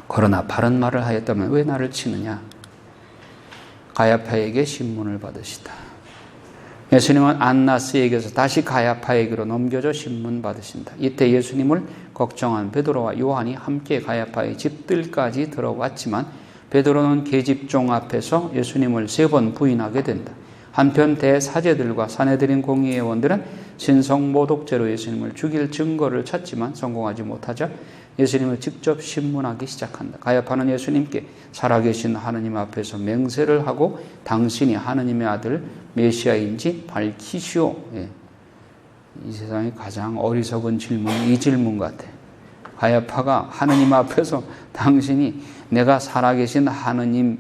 그러나 바른 말을 하였다면 왜 나를 치느냐? 가야파에게 신문을 받으시다. 예수님은 안나스에게서 다시 가야파에게로 넘겨져 신문 받으신다. 이때 예수님을 걱정한 베드로와 요한이 함께 가야파의 집들까지 들어왔지만 베드로는 계집종 앞에서 예수님을 3번 부인하게 된다. 한편 대사제들과 사내들인 공의회원들은 신성모독죄로 예수님을 죽일 증거를 찾지만 성공하지 못하자 예수님을 직접 신문하기 시작한다. 가야파는 예수님께 살아계신 하느님 앞에서 맹세를 하고 당신이 하느님의 아들 메시아인지 밝히시오. 이 세상에 가장 어리석은 질문이 이 질문 같아. 가야파가 하느님 앞에서 당신이 내가 살아계신 하느님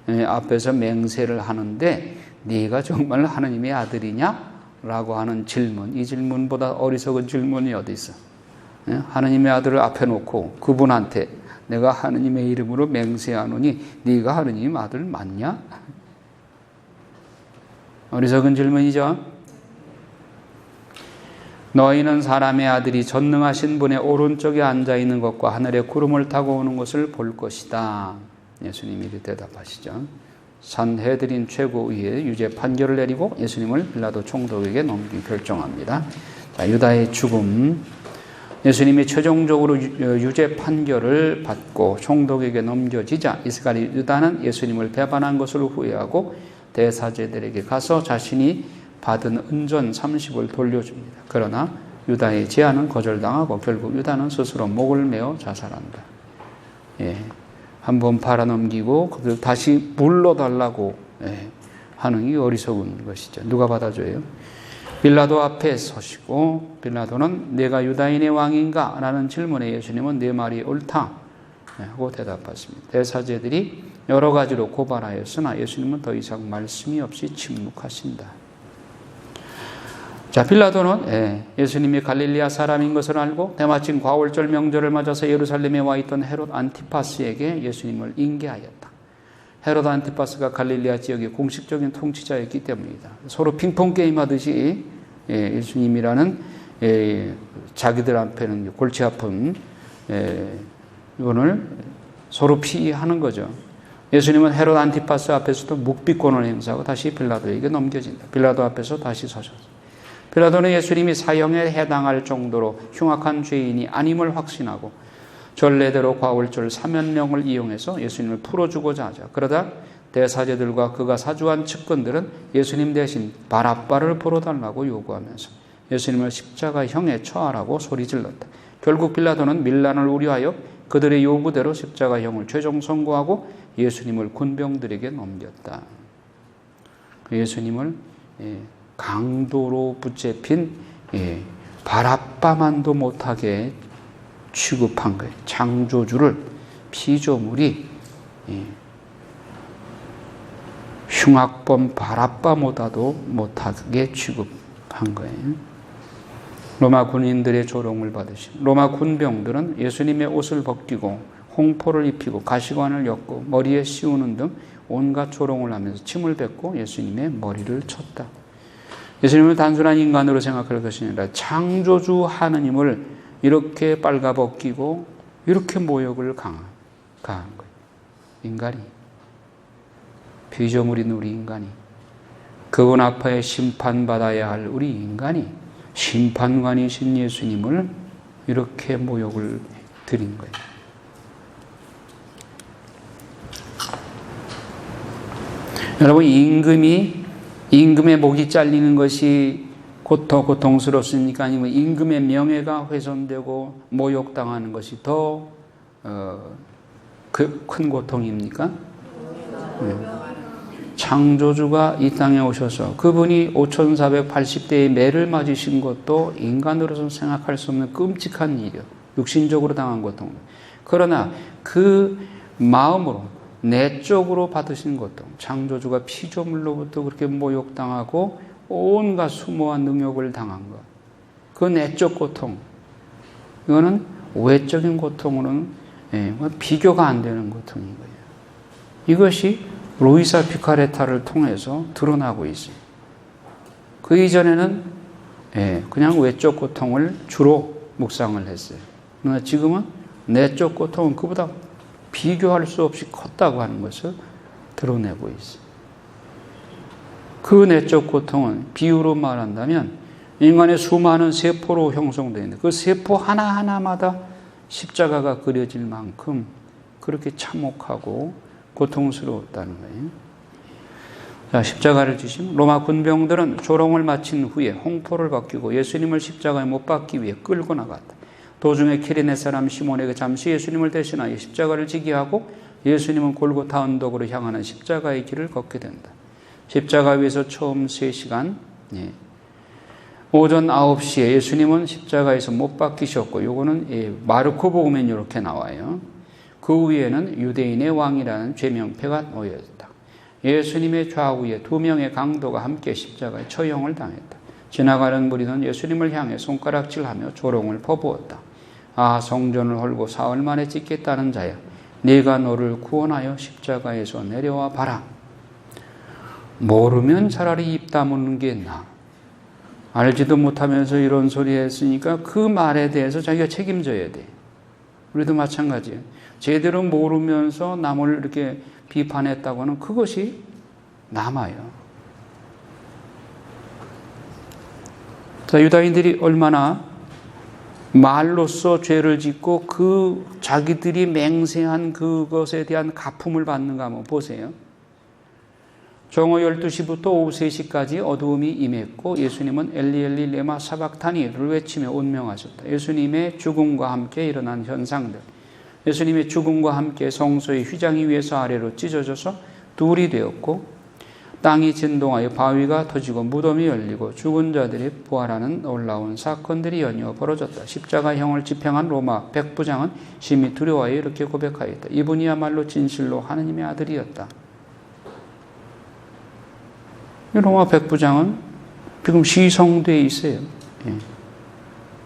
앞에서 맹세를 하는데 네가 정말 하느님의 아들이냐? 라고 하는 질문. 이 질문보다 어리석은 질문이 어디 있어? 하느님의 아들을 앞에 놓고 그분한테 내가 하느님의 이름으로 맹세하노니 네가 하느님 아들 맞냐? 어리석은 질문이죠. 너희는 사람의 아들이 전능하신 분의 오른쪽에 앉아있는 것과 하늘의 구름을 타고 오는 것을 볼 것이다. 예수님이 대답하시죠. 산헤드린 최고위에 유죄 판결을 내리고 예수님을 빌라도 총독에게 넘기기 결정합니다. 자, 유다의 죽음. 예수님이 최종적으로 유죄 판결을 받고 총독에게 넘겨지자 이스가리 유다는 예수님을 배반한 것을 후회하고 대사제들에게 가서 자신이 받은 은전 30을 돌려줍니다. 그러나 유다의 제안은 거절당하고 결국 유다는 스스로 목을 메어 자살한다. 한번 팔아넘기고 그걸 다시 물러달라고 하는 이 어리석은 것이죠. 누가 받아줘요? 빌라도 앞에 서시고 빌라도는 내가 유다인의 왕인가? 라는 질문에 예수님은 내 말이 옳다 하고 대답하십니다. 대사제들이 여러 가지로 고발하였으나 예수님은 더 이상 말씀이 없이 침묵하신다. 자, 빌라도는 예수님이 갈릴리아 사람인 것을 알고 때마침 과월절 명절을 맞아서 예루살렘에 와 있던 헤롯 안티파스에게 예수님을 인계하였다. 헤롯 안티파스가 갈릴리아 지역의 공식적인 통치자였기 때문이다. 서로 핑퐁 게임 하듯이 예수님이라는 자기들 앞에는 골치 아픈 이거를 서로 피하는 거죠. 예수님은 헤롯 안티파스 앞에서도 묵비권을 행사하고 다시 빌라도에게 넘겨진다. 빌라도 앞에서 다시 서셨다. 빌라도는 예수님이 사형에 해당할 정도로 흉악한 죄인이 아님을 확신하고 전례대로 과월절 사면령을 이용해서 예수님을 풀어주고자 하자. 그러다 대사제들과 그가 사주한 측근들은 예수님 대신 바랍바를 풀어달라고 요구하면서 예수님을 십자가형에 처하라고 소리질렀다. 결국 빌라도는 밀란을 우려하여 그들의 요구대로 십자가형을 최종 선고하고 예수님을 군병들에게 넘겼다. 예수님을 강도로 붙잡힌 바랍바만도 못하게 취급한 거예요. 창조주를 피조물이 흉악범 바랍바보다도 못하게 취급한 거예요. 로마 군인들의 조롱을 받으신 로마 군병들은 예수님의 옷을 벗기고 홍포를 입히고 가시관을 엮고 머리에 씌우는 등 온갖 조롱을 하면서 침을 뱉고 예수님의 머리를 쳤다. 예수님을 단순한 인간으로 생각할 것이 아니라 창조주 하느님을 이렇게 빨가벗기고 이렇게 모욕을 가한 거예요. 인간이. 피조물인 우리 인간이. 그분 앞에 심판받아야 할 우리 인간이 심판관이신 예수님을 이렇게 모욕을 드린 거예요. 여러분, 임금의 목이 잘리는 것이 더 고통스럽습니까? 아니면 임금의 명예가 훼손되고 모욕당하는 것이 더 큰 고통입니까? 네. 창조주가 이 땅에 오셔서 그분이 5480대의 매를 맞으신 것도 인간으로서 생각할 수 없는 끔찍한 일이요. 육신적으로 당한 고통. 그러나 그 마음으로 내적으로 받으신 고통, 창조주가 피조물로부터 그렇게 모욕당하고 온갖 수모한 능욕을 당한 것, 그 내적 고통, 이거는 외적인 고통으로는 비교가 안 되는 고통인 거예요. 이것이 루이사 피카레타를 통해서 드러나고 있어요. 그 이전에는 그냥 외적 고통을 주로 묵상을 했어요. 그러나 지금은 내적 고통은 그보다 비교할 수 없이 컸다고 하는 것을 드러내고 있어요. 그 내적 고통은 비유로 말한다면 인간의 수많은 세포로 형성되어 있는데 그 세포 하나하나마다 십자가가 그려질 만큼 그렇게 참혹하고 고통스러웠다는 거예요. 자, 십자가를 지신 로마 군병들은 조롱을 마친 후에 홍포를 벗기고 예수님을 십자가에 못 박기 위해 끌고 나갔다. 도중에 키레네 사람 시몬에게 잠시 예수님을 대신하여 십자가를 지게 하고 예수님은 골고타 언덕으로 향하는 십자가의 길을 걷게 된다. 십자가 위에서 처음 3시간, 오전 9시에 예수님은 십자가에서 못 박히셨고, 요거는 마르코 복음에 이렇게 나와요. 그 위에는 유대인의 왕이라는 죄명패가 놓여있다. 예수님의 좌우에 2명의 강도가 함께 십자가에 처형을 당했다. 지나가는 무리는 예수님을 향해 손가락질하며 조롱을 퍼부었다. 아, 성전을 헐고 사흘 만에 짓겠다는 자야, 네가 너를 구원하여 십자가에서 내려와 봐라. 모르면 차라리 입 다무는 게 나아. 알지도 못하면서 이런 소리 했으니까 그 말에 대해서 자기가 책임져야 돼. 우리도 마찬가지예요. 제대로 모르면서 남을 이렇게 비판했다고 하는 그것이 남아요. 자, 유다인들이 얼마나 말로써 죄를 짓고 그 자기들이 맹세한 그것에 대한 갚음을 받는가 한번 보세요. 정오 12시부터 오후 3시까지 어두움이 임했고 예수님은 엘리 엘리 레마 사박타니를 외치며 운명하셨다. 예수님의 죽음과 함께 일어난 현상들. 예수님의 죽음과 함께 성소의 휘장이 위에서 아래로 찢어져서 둘이 되었고 땅이 진동하여 바위가 터지고 무덤이 열리고 죽은 자들이 부활하는 놀라운 사건들이 연이어 벌어졌다. 십자가형을 집행한 로마 백부장은 심히 두려워하여 이렇게 고백하였다. 이분이야말로 진실로 하느님의 아들이었다. 이 로마 백부장은 지금 시성되어 있어요.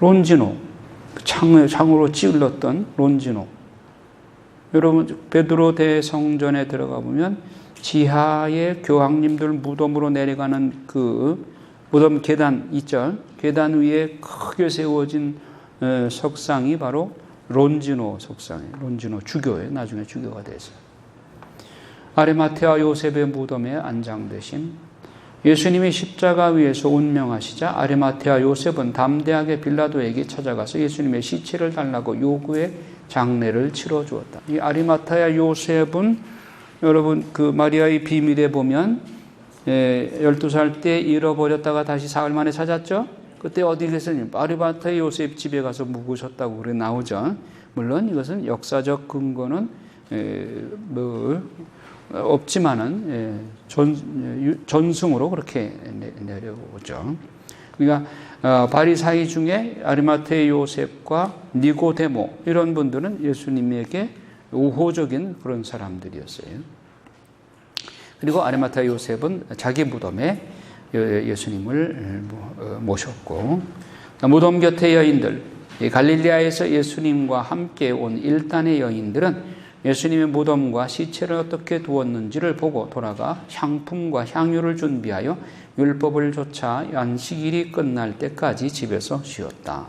론지노, 창으로 찔렀던 론지노. 여러분 베드로 대성전에 들어가 보면 지하에 교황님들 무덤으로 내려가는 그 무덤 계단 있죠. 계단 위에 크게 세워진 석상이 바로 론지노 석상이에요. 론지노 주교예요. 나중에 주교가 돼서. 아리마테아 요셉의 무덤에 안장되신 예수님이 십자가 위에서 운명하시자 아리마테아 요셉은 담대하게 빌라도에게 찾아가서 예수님의 시체를 달라고 요구해 장례를 치러 주었다. 이 아리마테아 요셉은 여러분 그 마리아의 비밀에 보면 12살 때 잃어버렸다가 다시 사흘 만에 찾았죠. 그때 어디 계세요? 아리마테아 요셉 집에 가서 묵으셨다고 그래 나오죠. 물론 이것은 역사적 근거는 없지만은 전승으로 그렇게 내려오죠. 그러니까 바리사이 중에 아리마테아 요셉과 니고데모 이런 분들은 예수님에게 우호적인 그런 사람들이었어요. 그리고 아리마테아 요셉은 자기 무덤에 예수님을 모셨고 무덤 곁의 여인들, 갈릴리아에서 예수님과 함께 온 일단의 여인들은 예수님의 무덤과 시체를 어떻게 두었는지를 보고 돌아가 향품과 향유를 준비하여 율법을 좇아 안식일이 끝날 때까지 집에서 쉬었다.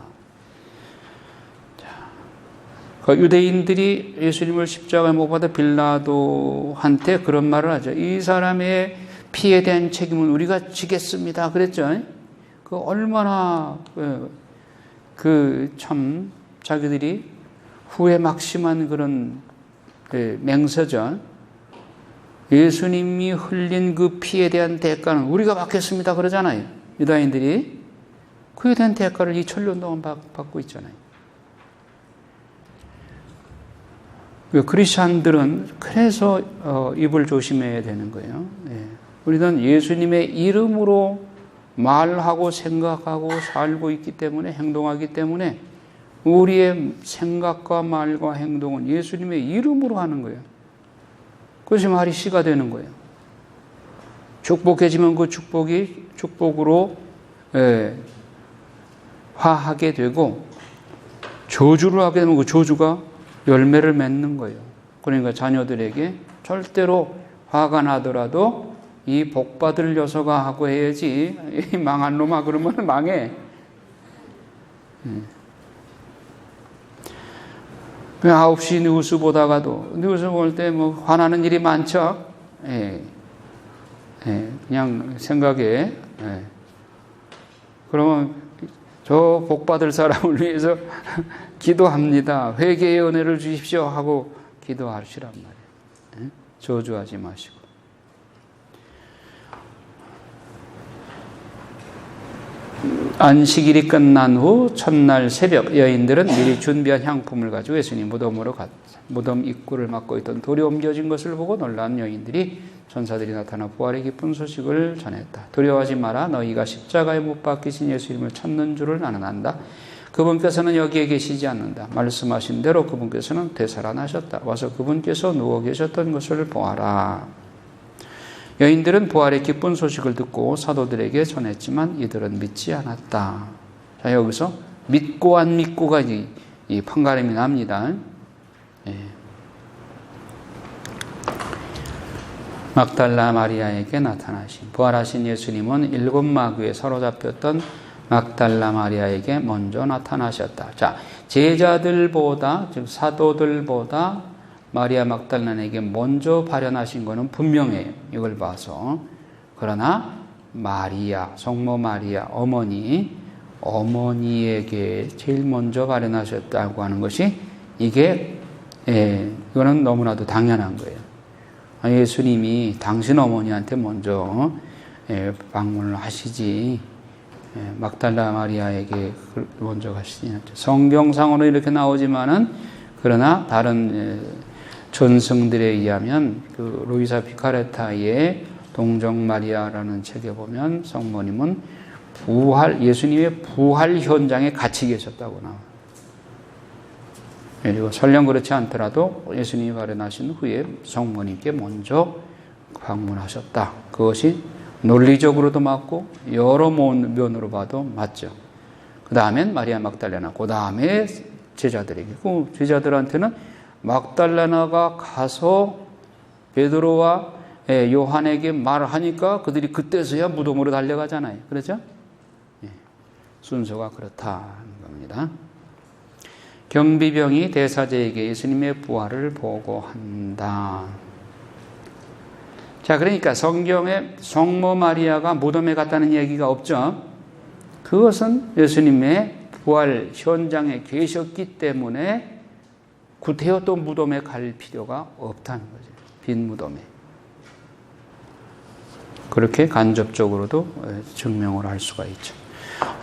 그 유대인들이 예수님을 십자가에 못 박아 빌라도한테 그런 말을 하죠. 이 사람의 피에 대한 책임은 우리가 지겠습니다. 그랬죠. 그 얼마나 참 자기들이 후회 막심한 그런 맹세죠. 예수님이 흘린 그 피에 대한 대가는 우리가 받겠습니다. 그러잖아요. 유다인들이 그에 대한 대가를 2000년 동안 받고 있잖아요. 크리스찬들은 그래서 입을 조심해야 되는 거예요. 우리는 예수님의 이름으로 말하고 생각하고 살고 있기 때문에 행동하기 때문에 우리의 생각과 말과 행동은 예수님의 이름으로 하는 거예요. 그것이 말이 씨가 되는 거예요. 축복해지면 그 축복이 축복으로 화하게 되고 저주를 하게 되면 그 저주가 열매를 맺는 거예요. 그러니까 자녀들에게 절대로 화가 나더라도 이 복받을 녀석아 하고 해야지 이 망한 놈아 그러면 망해. 9시 뉴스 보다가도 뉴스 볼 때 뭐 화나는 일이 많죠. 그냥 생각에 그러면 저 복받을 사람을 위해서 기도합니다. 회개의 은혜를 주십시오 하고 기도하시란 말이에요. 저주하지 마시고. 안식일이 끝난 후 첫날 새벽 여인들은 미리 준비한 향품을 가지고 예수님 무덤으로 갔다. 무덤 입구를 막고 있던 돌이 옮겨진 것을 보고 놀란 여인들이 천사들이 나타나 부활의 기쁜 소식을 전했다. 두려워하지 마라. 너희가 십자가에 못 박히신 예수님을 찾는 줄을 나는 안다. 그분께서는 여기에 계시지 않는다. 말씀하신 대로 그분께서는 되살아나셨다. 와서 그분께서 누워 계셨던 것을 보아라. 여인들은 부활의 기쁜 소식을 듣고 사도들에게 전했지만 이들은 믿지 않았다. 자, 여기서 믿고 안 믿고가 이 판가름이 납니다. 막달라 마리아에게 나타나신 부활하신 예수님은 7 마귀에 사로잡혔던 막달라 마리아에게 먼저 나타나셨다. 자, 제자들보다 즉 사도들보다 마리아 막달라에게 먼저 발현하신 것은 분명해요. 이걸 봐서. 그러나 마리아, 성모 마리아 어머니에게 제일 먼저 발현하셨다고 하는 것이 이거는 너무나도 당연한 거예요. 예수님이 당신 어머니한테 먼저 방문을 하시지 막달라 마리아에게 먼저 가시지 않죠. 성경상으로 이렇게 나오지만은 그러나 다른 전승들에 의하면 그 루이사 피카레타의 동정 마리아라는 책에 보면 성모님은 예수님의 부활 현장에 같이 계셨다고 나와요. 그리고 설령 그렇지 않더라도 예수님이 발현하신 후에 성모님께 먼저 방문하셨다. 그것이 논리적으로도 맞고 여러 면으로 봐도 맞죠. 그 다음엔 마리아 막달레나, 그 다음에 제자들에게, 그 제자들한테는 막달레나가 가서 베드로와 요한에게 말하니까 그들이 그때서야 무덤으로 달려가잖아요. 그렇죠? 순서가 그렇다는 겁니다. 경비병이 대사제에게 예수님의 부활을 보고한다. 자, 그러니까 성경에 성모 마리아가 무덤에 갔다는 얘기가 없죠. 그것은 예수님의 부활 현장에 계셨기 때문에 구태여 또 무덤에 갈 필요가 없다는 거죠. 빈 무덤에. 그렇게 간접적으로도 증명을 할 수가 있죠.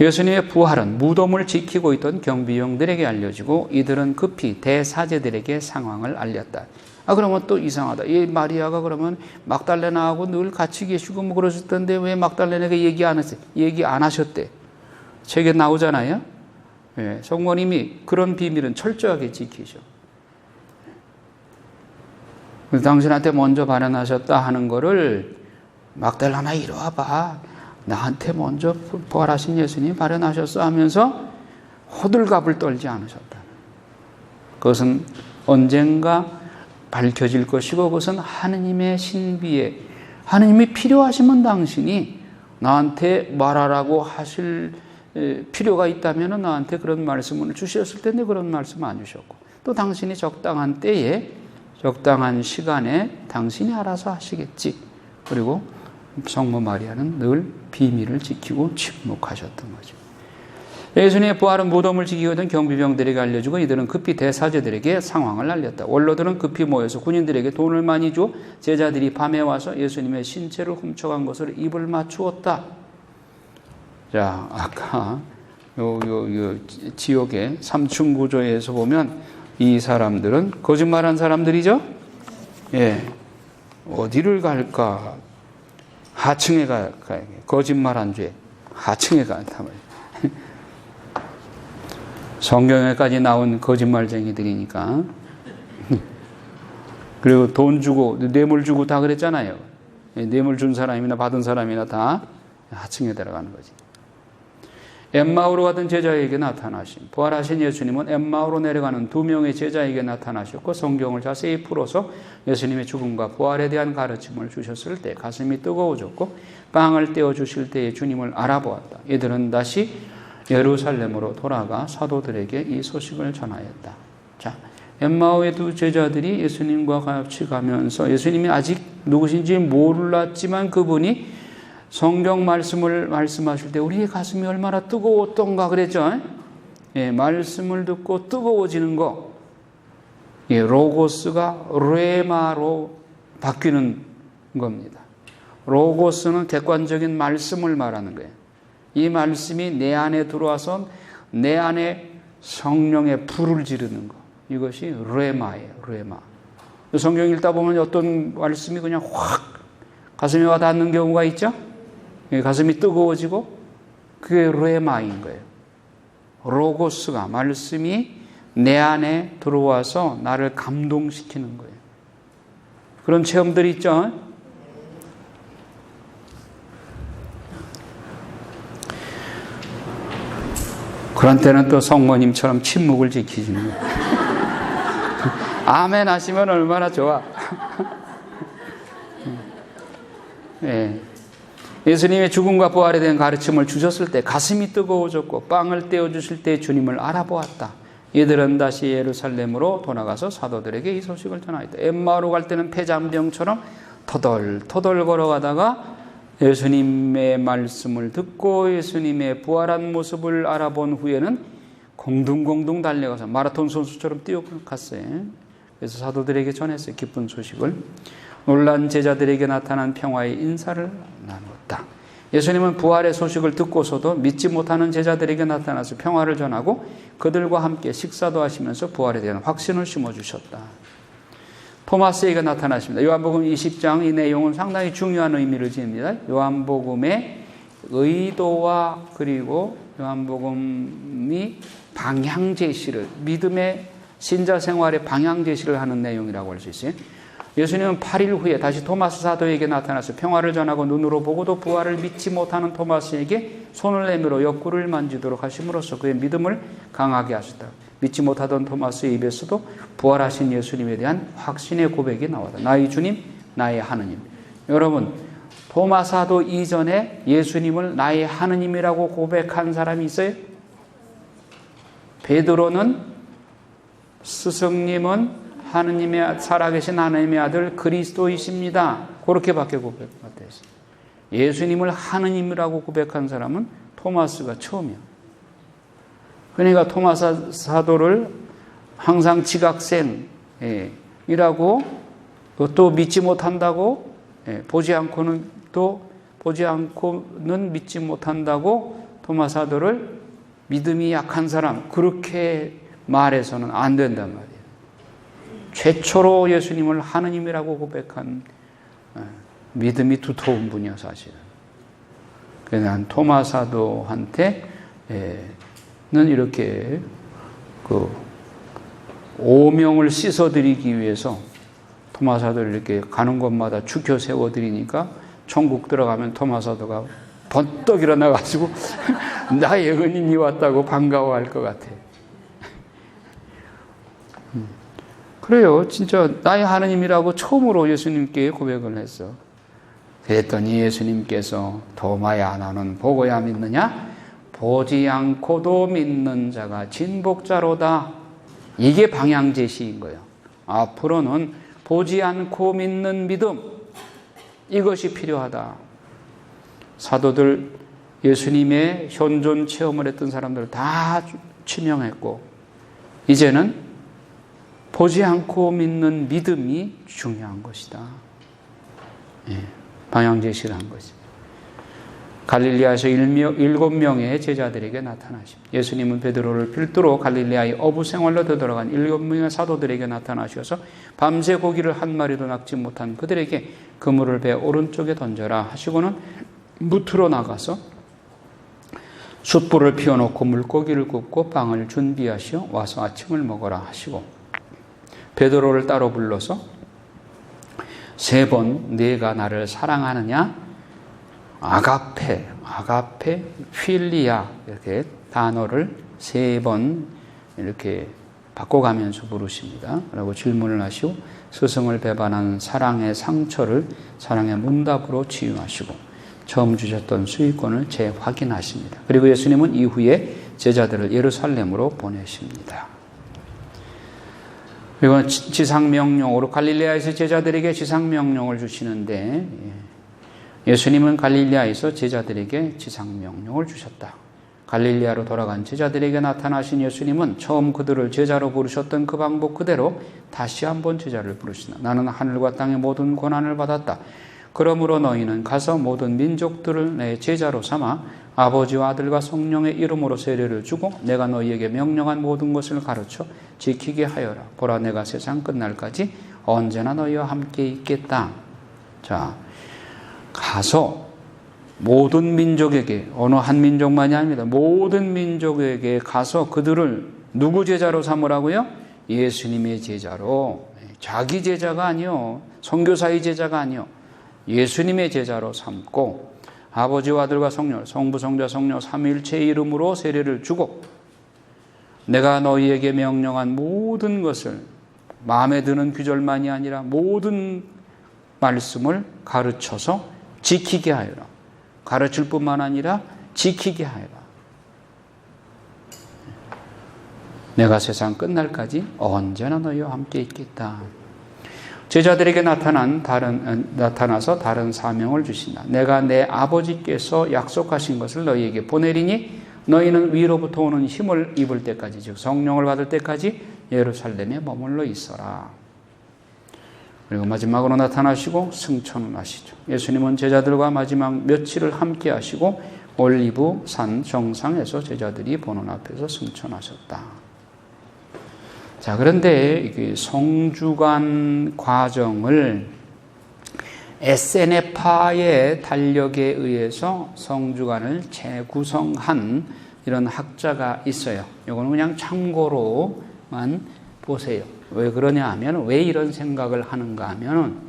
예수님의 부활은 무덤을 지키고 있던 경비병들에게 알려지고 이들은 급히 대사제들에게 상황을 알렸다. 그러면 또 이상하다. 이 마리아가 그러면 막달레나하고 늘 같이 계시고 뭐 그러셨던데 왜 막달레나에게 얘기 안 했어요? 얘기 안 하셨대. 책에 나오잖아요. 성모님이 그런 비밀은 철저하게 지키셔. 당신한테 먼저 발현하셨다 하는 거를 막달레나 이리 와봐. 나한테 먼저 부활하신 예수님이 발현하셨어 하면서 호들갑을 떨지 않으셨다. 그것은 언젠가 밝혀질 것이고 그것은 하느님의 신비에 하느님이 필요하시면 당신이 나한테 말하라고 하실 필요가 있다면 나한테 그런 말씀을 주셨을 텐데 그런 말씀 안 주셨고 또 당신이 적당한 때에 적당한 시간에 당신이 알아서 하시겠지. 그리고 성모 마리아는 늘 비밀을 지키고 침묵하셨던 거죠. 예수님의 부활은 무덤을 지키고 있던 경비병들에게 알려주고 이들은 급히 대사제들에게 상황을 알렸다. 원로들은 급히 모여서 군인들에게 돈을 많이 줘 제자들이 밤에 와서 예수님의 신체를 훔쳐간 것을 입을 맞추었다. 자, 아까 요 지옥의 3층 구조에서 보면 이 사람들은 거짓말한 사람들이죠. 어디를 갈까? 하층에 가야 거짓말한 죄 하층에 간다 말이에요. 성경에까지 나온 거짓말쟁이들이니까. 그리고 돈 주고 뇌물 주고 다 그랬잖아요. 뇌물 준 사람이나 받은 사람이나 다 하층에 들어가는 거지. 엠마오로 가던 제자에게 나타나신 부활하신 예수님은 엠마오로 내려가는 2명의 제자에게 나타나셨고 성경을 자세히 풀어서 예수님의 죽음과 부활에 대한 가르침을 주셨을 때 가슴이 뜨거워졌고 빵을 떼어 주실 때에 주님을 알아보았다. 이들은 다시 예루살렘으로 돌아가 사도들에게 이 소식을 전하였다. 자, 엠마오의 2 제자들이 예수님과 같이 가면서 예수님이 아직 누구신지 몰랐지만 그분이 성경 말씀을 말씀하실 때 우리의 가슴이 얼마나 뜨거웠던가 그랬죠. 말씀을 듣고 뜨거워지는 거. 로고스가 레마로 바뀌는 겁니다. 로고스는 객관적인 말씀을 말하는 거예요. 이 말씀이 내 안에 들어와서 내 안에 성령의 불을 지르는 거. 이것이 레마예요. 레마. 성경 읽다 보면 어떤 말씀이 그냥 확 가슴에 와 닿는 경우가 있죠. 가슴이 뜨거워지고 그게 레마인 거예요. 로고스가 말씀이 내 안에 들어와서 나를 감동시키는 거예요. 그런 체험들이 있죠. 그런 때는 또 성모님처럼 침묵을 지키시는 거예요. 아멘 하시면 얼마나 좋아. 예수님의 죽음과 부활에 대한 가르침을 주셨을 때 가슴이 뜨거워졌고 빵을 떼어주실 때 주님을 알아보았다. 이들은 다시 예루살렘으로 돌아가서 사도들에게 이 소식을 전하였다. 엠마오로 갈 때는 폐잔병처럼 터덜터덜 걸어가다가 예수님의 말씀을 듣고 예수님의 부활한 모습을 알아본 후에는 공둥공둥 달려가서 마라톤 선수처럼 뛰어갔어요. 그래서 사도들에게 전했어요. 기쁜 소식을. 놀란 제자들에게 나타난 평화의 인사를 나눴다. 예수님은 부활의 소식을 듣고서도 믿지 못하는 제자들에게 나타나서 평화를 전하고 그들과 함께 식사도 하시면서 부활에 대한 확신을 심어주셨다. 토마스에게 나타나십니다. 요한복음 20장 이 내용은 상당히 중요한 의미를 지닙니다. 요한복음의 의도와 그리고 요한복음이 방향 제시를, 믿음의 신자 생활의 방향 제시를 하는 내용이라고 할 수 있어요. 예수님은 8일 후에 다시 토마스 사도에게 나타나서 평화를 전하고 눈으로 보고도 부활을 믿지 못하는 토마스에게 손을 내밀어 옆구리를 만지도록 하심으로써 그의 믿음을 강하게 하셨다. 믿지 못하던 토마스의 입에서도 부활하신 예수님에 대한 확신의 고백이 나왔다. 나의 주님, 나의 하느님. 여러분, 토마 사도 이전에 예수님을 나의 하느님이라고 고백한 사람이 있어요? 베드로는 스승님은 하느님의 살아계신 하나님의 아들 그리스도이십니다. 그렇게밖에 고백 못했어요. 예수님을 하느님이라고 고백한 사람은 토마스가 처음이야. 그러니까 토마스 사도를 항상 지각생이라고 또 믿지 못한다고 보지 않고는 믿지 못한다고 토마스 사도를 믿음이 약한 사람 그렇게 말해서는 안 된단 말이에요. 최초로 예수님을 하느님이라고 고백한 믿음이 두터운 분이야 사실은. 그래서 난 토마스 사도한테는 이렇게 그 오명을 씻어드리기 위해서 토마스 사도를 이렇게 가는 곳마다 죽여 세워드리니까 천국 들어가면 토마스 사도가 번떡 일어나가지고 나의 은인이 왔다고 반가워할 것 같아. 그래요. 진짜 나의 하느님이라고 처음으로 예수님께 고백을 했어. 그랬더니 예수님께서 도마야 너는 보고야 믿느냐? 보지 않고도 믿는 자가 진복자로다. 이게 방향 제시인 거예요. 앞으로는 보지 않고 믿는 믿음, 이것이 필요하다. 사도들, 예수님의 현존 체험을 했던 사람들 다 치명했고 이제는 보지 않고 믿는 믿음이 중요한 것이다. 방향 제시를 한 것이죠. 갈릴리아에서 7명의 제자들에게 나타나십니다. 예수님은 베드로를 필두로 갈릴리아의 어부 생활로 되돌아간 7명의 사도들에게 나타나셔서 밤새 고기를 한 마리도 낚지 못한 그들에게 그물을 배 오른쪽에 던져라 하시고는 무트로 나가서 숯불을 피워놓고 물고기를 굽고 빵을 준비하시어 와서 아침을 먹어라 하시고 베드로를 따로 불러서 3번 네가 나를 사랑하느냐? 아가페, 필리아 이렇게 단어를 3번 이렇게 바꿔가면서 부르십니다. 라고 질문을 하시고 스승을 배반하는 사랑의 상처를 사랑의 문답으로 치유하시고 처음 주셨던 수익권을 재확인하십니다. 그리고 예수님은 이후에 제자들을 예루살렘으로 보내십니다. 그리고 지상명령으로 갈릴레아에서 제자들에게 지상명령을 주시는데 예수님은 갈릴레아에서 제자들에게 지상명령을 주셨다. 갈릴레아로 돌아간 제자들에게 나타나신 예수님은 처음 그들을 제자로 부르셨던 그 방법 그대로 다시 한번 제자를 부르시나 나는 하늘과 땅의 모든 권한을 받았다. 그러므로 너희는 가서 모든 민족들을 내 제자로 삼아 아버지와 아들과 성령의 이름으로 세례를 주고 내가 너희에게 명령한 모든 것을 가르쳐 지키게 하여라. 보라 내가 세상 끝날까지 언제나 너희와 함께 있겠다. 자, 가서 모든 민족에게 어느 한 민족만이 아닙니다. 모든 민족에게 가서 그들을 누구 제자로 삼으라고요? 예수님의 제자로. 자기 제자가 아니요. 선교사의 제자가 아니요. 예수님의 제자로 삼고 아버지와 아들과 성령, 성부, 성자, 성령 삼위일체의 이름으로 세례를 주고 내가 너희에게 명령한 모든 것을 마음에 드는 규절만이 아니라 모든 말씀을 가르쳐서 지키게 하여라. 가르칠 뿐만 아니라 지키게 하여라. 내가 세상 끝날까지 언제나 너희와 함께 있겠다. 제자들에게 나타나서 다른 사명을 주신다. 내가 내 아버지께서 약속하신 것을 너희에게 보내리니 너희는 위로부터 오는 힘을 입을 때까지 즉 성령을 받을 때까지 예루살렘에 머물러 있어라. 그리고 마지막으로 나타나시고 승천을 하시죠. 예수님은 제자들과 마지막 며칠을 함께 하시고 올리브 산 정상에서 제자들이 보는 앞에서 승천하셨다. 자, 그런데 성주간 과정을 SNF파의 달력에 의해서 성주간을 재구성한 이런 학자가 있어요. 이거는 그냥 참고로만 보세요. 왜 그러냐 하면, 왜 이런 생각을 하는가 하면,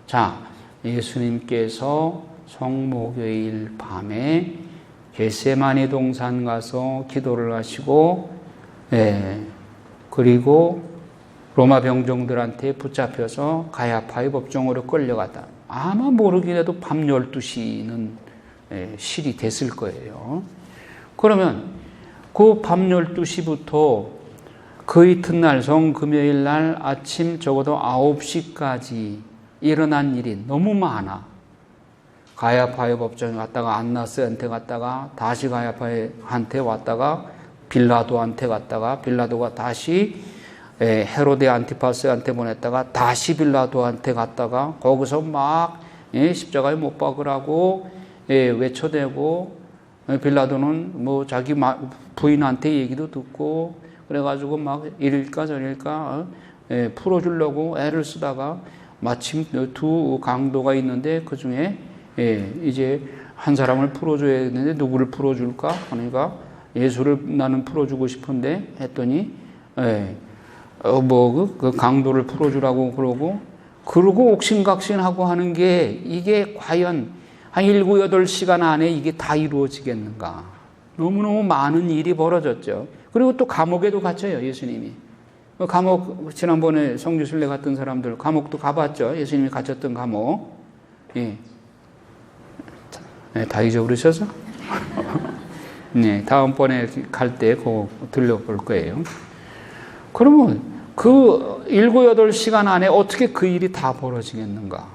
자, 예수님께서 성목요일 밤에 겟세마네 동산 가서 기도를 하시고, 그리고 로마 병정들한테 붙잡혀서 가야파의 법정으로 끌려갔다. 아마 모르기라도 밤 12시는 실이 됐을 거예요. 그러면 그 밤 12시부터 그 이튿날 성금요일 날 아침 적어도 9시까지 일어난 일이 너무 많아. 가야파의 법정에 갔다가 안나스한테 갔다가 다시 가야파한테 왔다가 빌라도한테 갔다가 빌라도가 다시 헤로데 안티파스한테 보냈다가 다시 빌라도한테 갔다가 거기서 막 십자가에 못 박으라고 외쳐대고, 빌라도는 뭐 자기 부인한테 얘기도 듣고 그래가지고 막 이릴까 저릴까 풀어주려고 애를 쓰다가 마침 두 강도가 있는데 그 중에 이제 한 사람을 풀어줘야 되는데 누구를 풀어줄까? 그러니까 예수를 나는 풀어주고 싶은데 했더니 그 강도를 풀어주라고 그러고 옥신각신하고 하는 게, 이게 과연 한 7, 8시간 안에 이게 다 이루어지겠는가. 너무너무 많은 일이 벌어졌죠. 그리고 또 감옥에도 갇혀요, 예수님이. 감옥, 지난번에 성주순례 갔던 사람들 감옥도 가봤죠. 예수님이 갇혔던 감옥. 다 잊어버리셔서? 네, 다음번에 갈 때 그거 들려볼 거예요. 그러면 그 7, 8시간 안에 어떻게 그 일이 다 벌어지겠는가?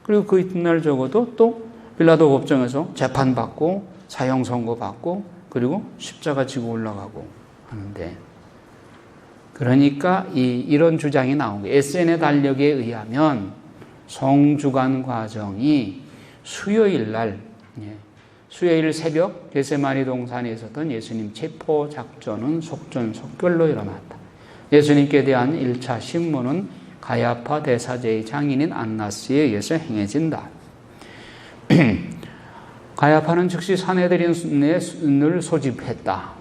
그리고 그 이튿날 적어도 또 빌라도 법정에서 재판받고 사형 선고받고 그리고 십자가 지고 올라가고 하는데, 그러니까 이런 주장이 나온 거예요. SN의 달력에 의하면 성주간 과정이 수요일 날, 수요일 새벽 겟세마네 동산에 있었던 예수님 체포 작전은 속전속결로 일어났다. 예수님께 대한 1차 신문은 가야파 대사제의 장인인 안나스에 의해서 행해진다. 가야파는 즉시 산헤드린을 소집했다.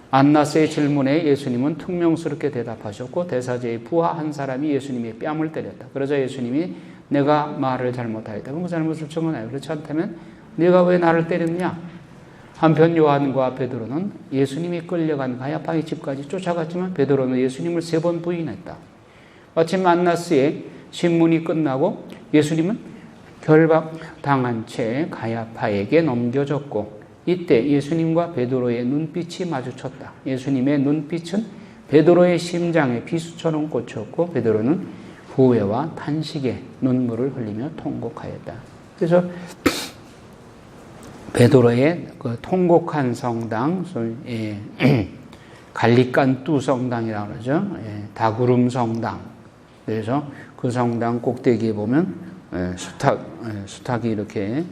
안나스의 질문에 예수님은 퉁명스럽게 대답하셨고, 대사제의 부하 한 사람이 예수님의 뺨을 때렸다. 그러자 예수님이 내가 말을 잘못하였다. 그럼 그 잘못을 청구하여, 그렇지 않다면 네가 왜 나를 때렸냐? 한편 요한과 베드로는 예수님이 끌려간 가야파의 집까지 쫓아갔지만 베드로는 예수님을 3번 부인했다. 마침 안나스의 신문이 끝나고 예수님은 결박당한 채 가야파에게 넘겨졌고, 이때 예수님과 베드로의 눈빛이 마주쳤다. 예수님의 눈빛은 베드로의 심장에 비수처럼 꽂혔고 베드로는 후회와 탄식에 눈물을 흘리며 통곡하였다. 그래서 베드로의 그 통곡한 성당, 갈리깐뚜 성당이라고 그러죠. 다구름 성당. 그래서 그 성당 꼭대기에 보면 수탉이 이렇게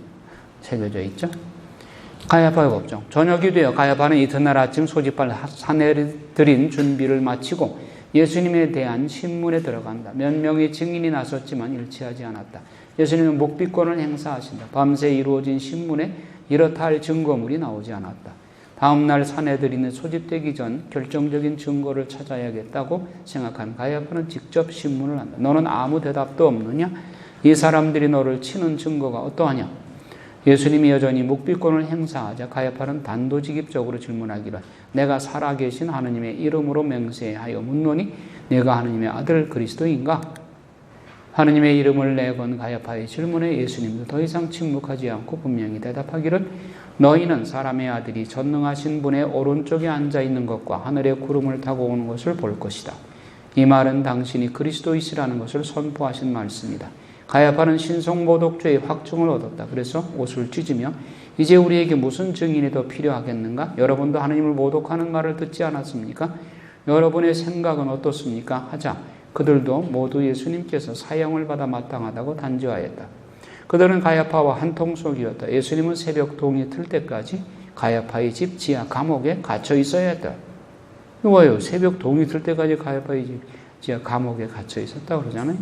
새겨져 있죠. 가야파의 법정. 저녁이 되어 가야파는 이튿날 아침 소집할 산헤드린 준비를 마치고 예수님에 대한 신문에 들어간다. 몇 명의 증인이 나섰지만 일치하지 않았다. 예수님은 묵비권을 행사하신다. 밤새 이루어진 신문에 이렇다 할 증거물이 나오지 않았다. 다음날 산헤드린에 소집되기 전 결정적인 증거를 찾아야겠다고 생각한 가야파는 직접 신문을 한다. 너는 아무 대답도 없느냐? 이 사람들이 너를 치는 증거가 어떠하냐? 예수님이 여전히 묵비권을 행사하자 가야파는 단도직입적으로 질문하기를, 내가 살아계신 하느님의 이름으로 맹세하여 묻노니 내가 하느님의 아들 그리스도인가? 하느님의 이름을 내건 가야파의 질문에 예수님도 더 이상 침묵하지 않고 분명히 대답하기를, 너희는 사람의 아들이 전능하신 분의 오른쪽에 앉아있는 것과 하늘의 구름을 타고 오는 것을 볼 것이다. 이 말은 당신이 그리스도이시라는 것을 선포하신 말씀이다. 가야파는 신성모독죄의 확증을 얻었다. 그래서 옷을 찢으며 이제 우리에게 무슨 증인이 더 필요하겠는가? 여러분도 하느님을 모독하는 말을 듣지 않았습니까? 여러분의 생각은 어떻습니까? 하자 그들도 모두 예수님께서 사형을 받아 마땅하다고 단죄하였다. 그들은 가야파와 한통속이었다. 예수님은 새벽 동이 틀 때까지 가야파의 집 지하 감옥에 갇혀 있어야 했다. 이거예요. 새벽 동이 들 때까지 가야파의 감옥에 갇혀 있었다 그러잖아요.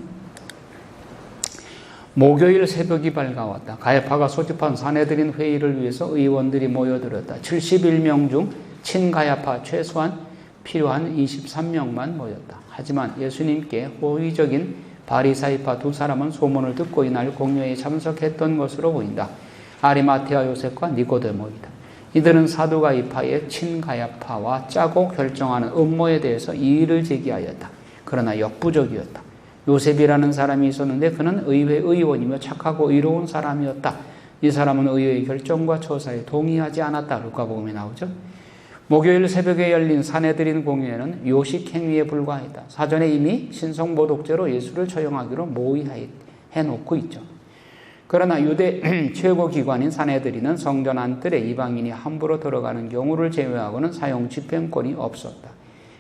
목요일 새벽이 밝아왔다. 가야파가 소집한 사내들인 회의를 위해서 의원들이 모여들었다. 71명 중 친가야파 최소한 필요한 23명만 모였다. 하지만 예수님께 호의적인 바리사이파 두 사람은 소문을 듣고 이날 공회에 참석했던 것으로 보인다. 아리마테아 요셉과 니고데모이다. 이들은 사두가이파의 친가야파와 짜고 결정하는 음모에 대해서 이의를 제기하였다. 그러나 역부족이었다. 요셉이라는 사람이 있었는데 그는 의회 의원이며 착하고 의로운 사람이었다. 이 사람은 의회의 결정과 처사에 동의하지 않았다. 루카복음에 나오죠. 목요일 새벽에 열린 사내들인 공회는 요식 행위에 불과했다. 사전에 이미 신성모독죄로 예수를 처형하기로 모의해놓고 있죠. 그러나 유대 최고기관인 사내들이는 성전 안뜰에 이방인이 함부로 들어가는 경우를 제외하고는 사용 집행권이 없었다.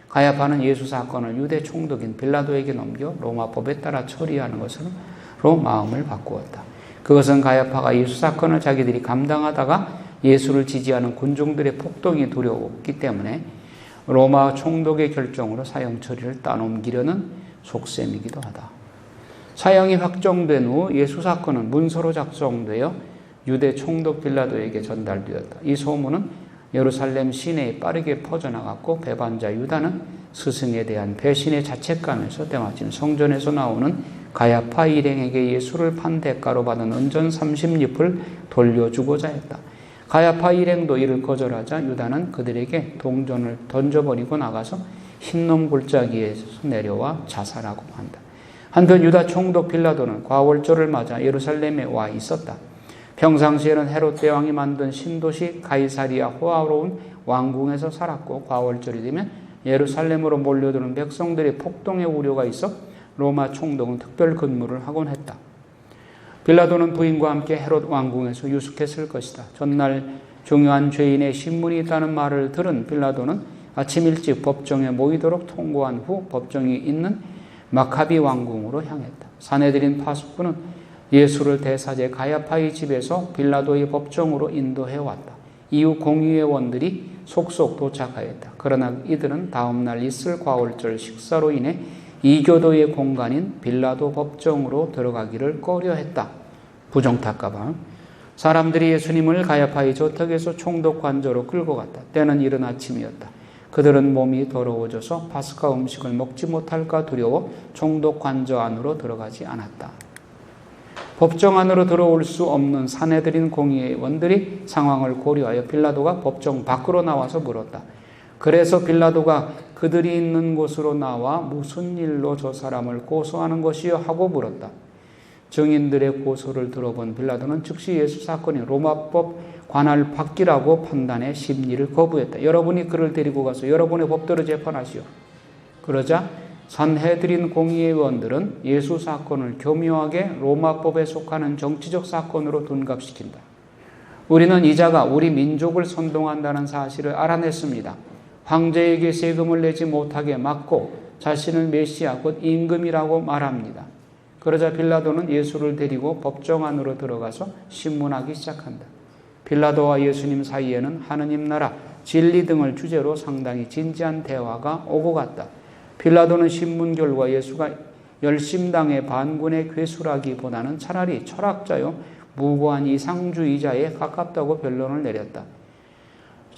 가야파는 예수 사건을 유대 총독인 빌라도에게 넘겨 로마법에 따라 처리하는 것으로 마음을 바꾸었다. 그것은 가야파가 예수 사건을 자기들이 감당하다가 예수를 지지하는 군중들의 폭동이 두려웠기 때문에 로마 총독의 결정으로 사형 처리를 따넘기려는 속셈이기도 하다. 사형이 확정된 후 예수 사건은 문서로 작성되어 유대 총독 빌라도에게 전달되었다. 이 소문은 예루살렘 시내에 빠르게 퍼져나갔고 배반자 유다는 스승에 대한 배신의 자책감에서 때마침 성전에서 나오는 가야파 일행에게 예수를 판 대가로 받은 은전 30립을 돌려주고자 했다. 가야파 일행도 이를 거절하자 유다는 그들에게 동전을 던져버리고 나가서 흰놈 골짜기에서 내려와 자살하고 한다. 한편 유다 총독 빌라도는 과월절을 맞아 예루살렘에 와 있었다. 평상시에는 헤롯 대왕이 만든 신도시 가이사리아 호화로운 왕궁에서 살았고 과월절이 되면 예루살렘으로 몰려드는 백성들의 폭동의 우려가 있어 로마 총독은 특별 근무를 하곤 했다. 빌라도는 부인과 함께 헤롯 왕궁에서 유숙했을 것이다. 전날 중요한 죄인의 신문이 있다는 말을 들은 빌라도는 아침 일찍 법정에 모이도록 통고한 후 법정이 있는 마카비 왕궁으로 향했다. 사내들인 파수꾼은 예수를 대사제 가야파의 집에서 빌라도의 법정으로 인도해왔다. 이후 공의회원들이 속속 도착하였다. 그러나 이들은 다음날 있을 과월절 식사로 인해 이교도의 공간인 빌라도 법정으로 들어가기를 꺼려했다. 부정탈까봐. 사람들이 예수님을 가야파의 저택에서 총독 관저로 끌고 갔다. 때는 이른 아침이었다. 그들은 몸이 더러워져서 파스카 음식을 먹지 못할까 두려워 총독 관저 안으로 들어가지 않았다. 법정 안으로 들어올 수 없는 사내들인 공의원들이 상황을 고려하여 빌라도가 법정 밖으로 나와서 물었다. 그래서 빌라도가 그들이 있는 곳으로 나와 무슨 일로 저 사람을 고소하는 것이요 하고 물었다. 증인들의 고소를 들어본 빌라도는 즉시 예수 사건이 로마법 관할 밖이라고 판단해 심리를 거부했다. 여러분이 그를 데리고 가서 여러분의 법대로 재판하시오. 그러자 산헤드린 공의회원들은 예수 사건을 교묘하게 로마법에 속하는 정치적 사건으로 둔갑시킨다. 우리는 이자가 우리 민족을 선동한다는 사실을 알아냈습니다. 황제에게 세금을 내지 못하게 막고 자신을 메시아 곧 임금이라고 말합니다. 그러자 빌라도는 예수를 데리고 법정 안으로 들어가서 신문하기 시작한다. 빌라도와 예수님 사이에는 하느님 나라, 진리 등을 주제로 상당히 진지한 대화가 오고 갔다. 빌라도는 신문 결과 예수가 열심당의 반군의 괴수라기보다는 차라리 철학자요 무고한 이상주의자에 가깝다고 변론을 내렸다.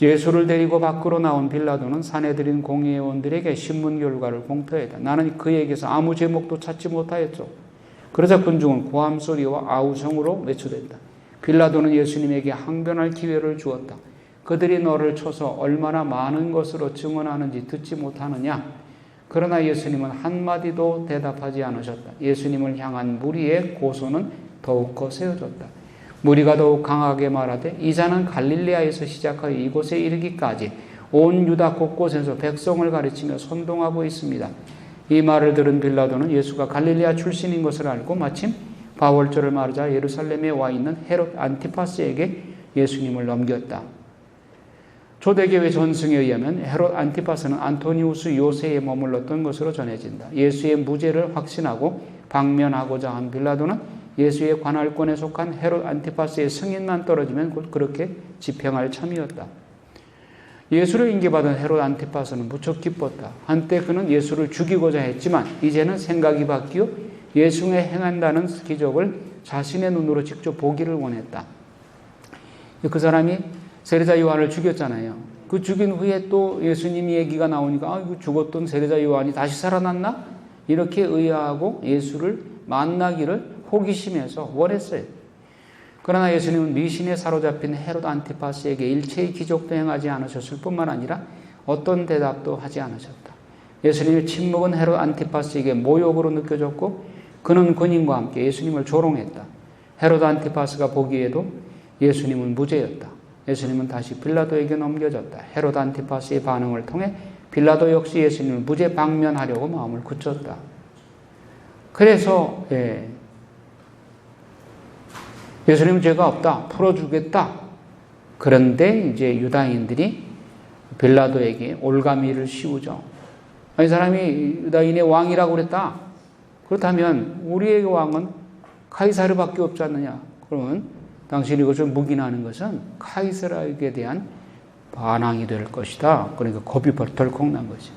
예수를 데리고 밖으로 나온 빌라도는 사내들인 공의회원들에게 신문 결과를 공표했다. 나는 그에게서 아무 제목도 찾지 못하였죠. 그러자 군중은 고함소리와 아우성으로 외쳐댄다. 빌라도는 예수님에게 항변할 기회를 주었다. 그들이 너를 쳐서 얼마나 많은 것으로 증언하는지 듣지 못하느냐? 그러나 예수님은 한마디도 대답하지 않으셨다. 예수님을 향한 무리의 고소는 더욱 거세어졌다. 무리가 더욱 강하게 말하되 이 자는 갈릴레아에서 시작하여 이곳에 이르기까지 온 유다 곳곳에서 백성을 가르치며 선동하고 있습니다. 이 말을 들은 빌라도는 예수가 갈릴레아 출신인 것을 알고 마침 바월절을 맞아 예루살렘에 와 있는 헤롯 안티파스에게 예수님을 넘겼다. 초대교회 전승에 의하면 헤롯 안티파스는 안토니우스 요새에 머물렀던 것으로 전해진다. 예수의 무죄를 확신하고 방면하고자 한 빌라도는 예수의 관할권에 속한 헤롯 안티파스의 승인만 떨어지면 곧 그렇게 집행할 참이었다. 예수를 인계받은 헤롯 안티파스는 무척 기뻤다. 한때 그는 예수를 죽이고자 했지만 이제는 생각이 바뀌어 예수에 행한다는 기적을 자신의 눈으로 직접 보기를 원했다. 그 사람이 세례자 요한을 죽였잖아요. 그 죽인 후에 또 예수님 얘기가 나오니까 죽었던 세례자 요한이 다시 살아났나? 이렇게 의아하고 예수를 만나기를 호기심에서 원했어요. 그러나 예수님은 미신에 사로잡힌 헤롯 안티파스에게 일체의 기적도 행하지 않으셨을 뿐만 아니라 어떤 대답도 하지 않으셨다. 예수님의 침묵은 헤롯 안티파스에게 모욕으로 느껴졌고 그는 군인과 함께 예수님을 조롱했다. 헤롯 안티파스가 보기에도 예수님은 무죄였다. 예수님은 다시 빌라도에게 넘겨졌다. 헤롯 안티파스의 반응을 통해 빌라도 역시 예수님을 무죄 방면하려고 마음을 굳혔다. 그래서 예수님은 죄가 없다. 풀어주겠다. 그런데 이제 유다인들이 빌라도에게 올가미를 씌우죠. 이 사람이 유다인의 왕이라고 그랬다. 그렇다면 우리의 왕은 카이사르밖에 없지 않느냐. 그러면 당신이 이것을 묵인하는 것은 카이사르에게 대한 반항이 될 것이다. 그러니까 겁이 벌떡 난 거지.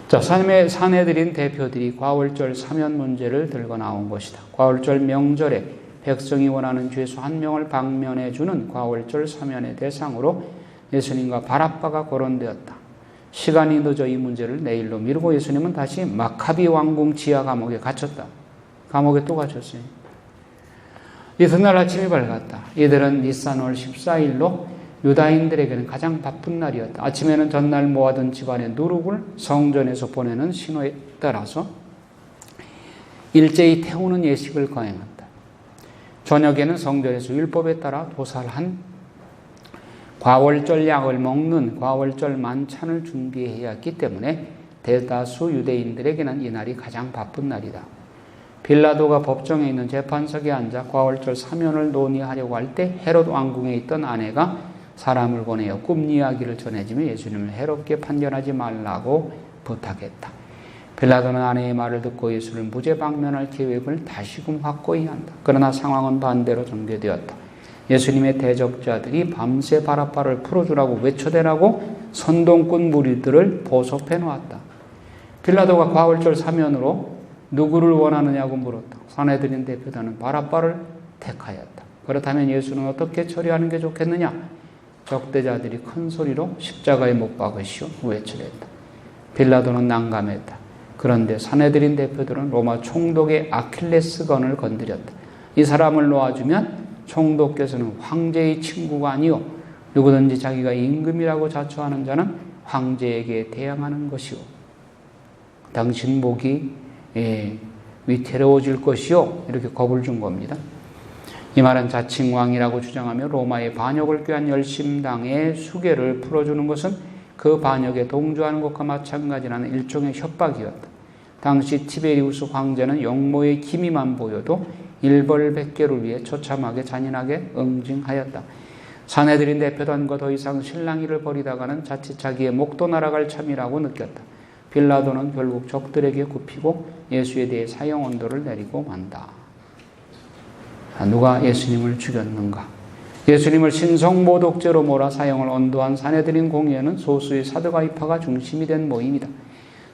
자, 사내들인 대표들이 과월절 사면 문제를 들고 나온 것이다. 과월절 명절에 백성이 원하는 죄수 한 명을 방면해 주는 과월절 사면의 대상으로 예수님과 바라바가 거론되었다. 시간이 늦어 이 문제를 내일로 미루고 예수님은 다시 마카비 왕궁 지하 감옥에 갇혔다. 감옥에 또 갇혔어요. 이튿날 아침이 밝았다. 이들은 니산월 14일로 유다인들에게는 가장 바쁜 날이었다. 아침에는 전날 모아둔 집안의 누룩을 성전에서 보내는 신호에 따라서 일제히 태우는 예식을 거행한다. 저녁에는 성전에서 율법에 따라 도살한 과월절 약을 먹는 과월절 만찬을 준비해야 했기 때문에 대다수 유대인들에게는 이날이 가장 바쁜 날이다. 빌라도가 법정에 있는 재판석에 앉아 과월절 사면을 논의하려고 할 때 헤롯 왕궁에 있던 아내가 사람을 보내어 꿈 이야기를 전해주며 예수님을 해롭게 판결하지 말라고 부탁했다. 빌라도는 아내의 말을 듣고 예수를 무죄 방면할 계획을 다시금 확고히 한다. 그러나 상황은 반대로 전개되었다. 예수님의 대적자들이 밤새 바라바를 풀어주라고 외쳐대라고 선동꾼 무리들을 보섭해 놓았다. 빌라도가 과월절 사면으로 누구를 원하느냐고 물었다. 사내들인 대표단은 바라바를 택하였다. 그렇다면 예수는 어떻게 처리하는 게 좋겠느냐? 적대자들이 큰 소리로 십자가에 못 박으시오 외치랬다. 빌라도는 난감했다. 그런데 사내들인 대표들은 로마 총독의 아킬레스건을 건드렸다. 이 사람을 놓아주면 총독께서는 황제의 친구가 아니오 누구든지 자기가 임금이라고 자처하는 자는 황제에게 대항하는 것이오. 당신 목이 위태로워질 것이오. 이렇게 겁을 준 겁니다. 이 말은 자칭 왕이라고 주장하며 로마의 반역을 꾀한 열심당의 수괴를 풀어주는 것은 그 반역에 동조하는 것과 마찬가지라는 일종의 협박이었다. 당시 티베리우스 황제는 영모의 기미만 보여도 일벌백계를 위해 처참하게 잔인하게 응징하였다. 사내들인 대표단과 더 이상 실랑이를 벌이다가는 자칫 자기의 목도 날아갈 참이라고 느꼈다. 빌라도는 결국 적들에게 굽히고 예수에 대해 사형 언도를 내리고 만다. 누가 예수님을 죽였는가? 예수님을 신성모독죄로 몰아 사형을 언도한 사내들인 공의회는 소수의 사두가이파가 중심이 된 모임이다.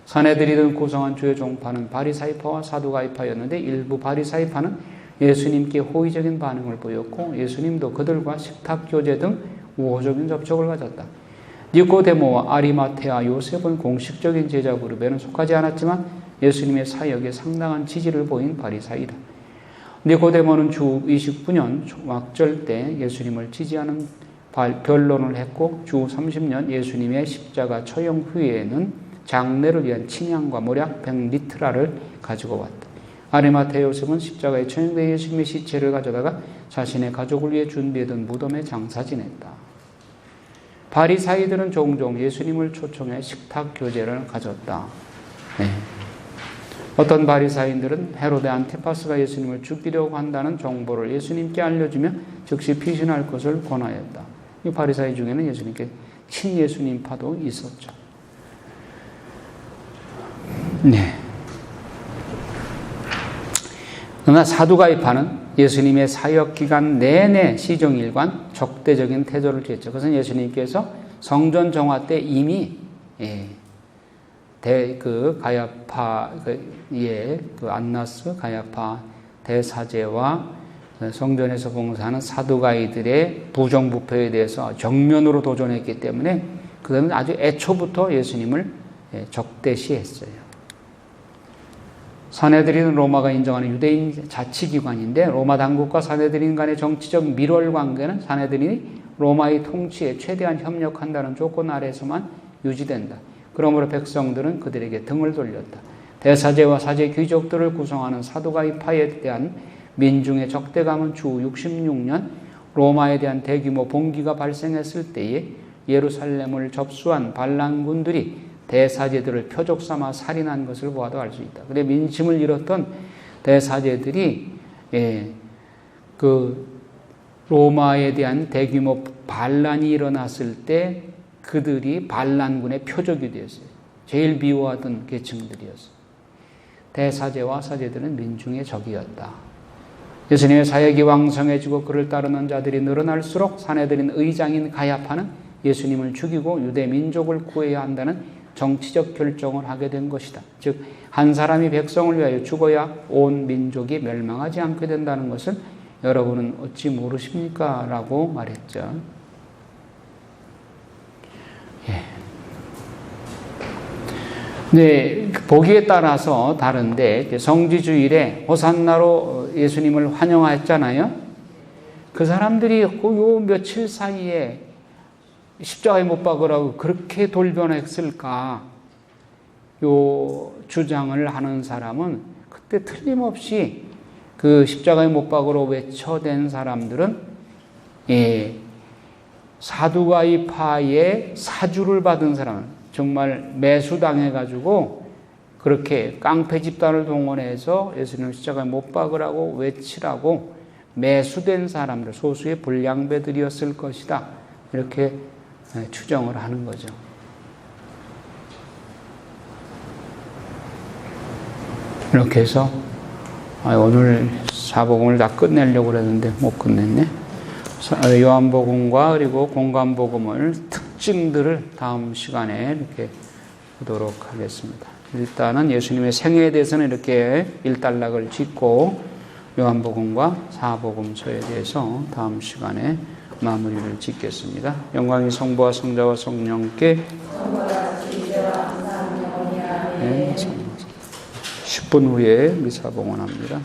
사내들이든 구성한 주요 종파는 바리사이파와 사두가이파였는데 일부 바리사이파는 예수님께 호의적인 반응을 보였고 예수님도 그들과 식탁교제 등 우호적인 접촉을 가졌다. 니고데모와 아리마테아 요셉은 공식적인 제자 그룹에는 속하지 않았지만 예수님의 사역에 상당한 지지를 보인 바리사이다. 니고데모는 주 29년 막절 때 예수님을 지지하는 변론을 했고 주 30년 예수님의 십자가 처형 후에는 장례를 위한 침향과 모략 100리트라를 가지고 왔다. 아리마테 요셉은 십자가에 처형된 예수님의 시체를 가져다가 자신의 가족을 위해 준비해둔 무덤에 장사 지냈다. 바리사이들은 종종 예수님을 초청해 식탁 교제를 가졌다. 어떤 바리사인들은 헤로데 안티파스가 예수님을 죽이려고 한다는 정보를 예수님께 알려주며 즉시 피신할 것을 권하였다. 이 바리사이 중에는 예수님께 친예수님파도 있었죠. 그러나 사두가이파는 예수님의 사역 기간 내내 시종일관 적대적인 태도를 취했죠. 그것은 예수님께서 성전 정화 때 이미 가야파, 안나스, 가야파 대사제와 성전에서 봉사하는 사두가이들의 부정부패에 대해서 정면으로 도전했기 때문에 그들은 아주 애초부터 예수님을 적대시했어요. 사내들인은 로마가 인정하는 유대인 자치기관인데 로마 당국과 사내들인 간의 정치적 밀월 관계는 사내들인이 로마의 통치에 최대한 협력한다는 조건 아래에서만 유지된다. 그러므로 백성들은 그들에게 등을 돌렸다. 대사제와 사제 귀족들을 구성하는 사두가이파에 대한 민중의 적대감은 추후 66년 로마에 대한 대규모 봉기가 발생했을 때에 예루살렘을 접수한 반란군들이 대사제들을 표적 삼아 살인한 것을 보아도 알 수 있다. 그런데 민심을 잃었던 대사제들이 로마에 대한 대규모 반란이 일어났을 때 그들이 반란군의 표적이 되었어요. 제일 미워하던 계층들이었어요. 대사제와 사제들은 민중의 적이었다. 예수님의 사역이 왕성해지고 그를 따르는 자들이 늘어날수록 사내들인 의장인 가야파는 예수님을 죽이고 유대 민족을 구해야 한다는 정치적 결정을 하게 된 것이다. 즉, 한 사람이 백성을 위하여 죽어야 온 민족이 멸망하지 않게 된다는 것을 여러분은 어찌 모르십니까? 라고 말했죠. 네, 보기에 따라서 다른데 성지주일에 호산나로 예수님을 환영했잖아요. 그 사람들이 요 며칠 사이에 십자가에 못 박으라고 그렇게 돌변했을까? 요 주장을 하는 사람은 그때 틀림없이 그 십자가에 못 박으러 외쳐댄 사람들은 사두가이파의 사주를 받은 사람, 정말 매수당해가지고 그렇게 깡패 집단을 동원해서 예수님을 십자가에 못 박으라고 외치라고 매수된 사람들, 소수의 불량배들이었을 것이다. 이렇게 추정을 하는 거죠. 이렇게 해서 오늘 사복음을 다 끝내려고 그랬는데 못 끝냈네. 요한복음과 그리고 공관복음을 특징들을 다음 시간에 이렇게 보도록 하겠습니다. 일단은 예수님의 생애에 대해서는 이렇게 일단락을 짓고 요한복음과 사복음서에 대해서 다음 시간에 마무리를 짓겠습니다. 영광이 성부와 성자와 성령께 10분 후에 미사 봉헌합니다.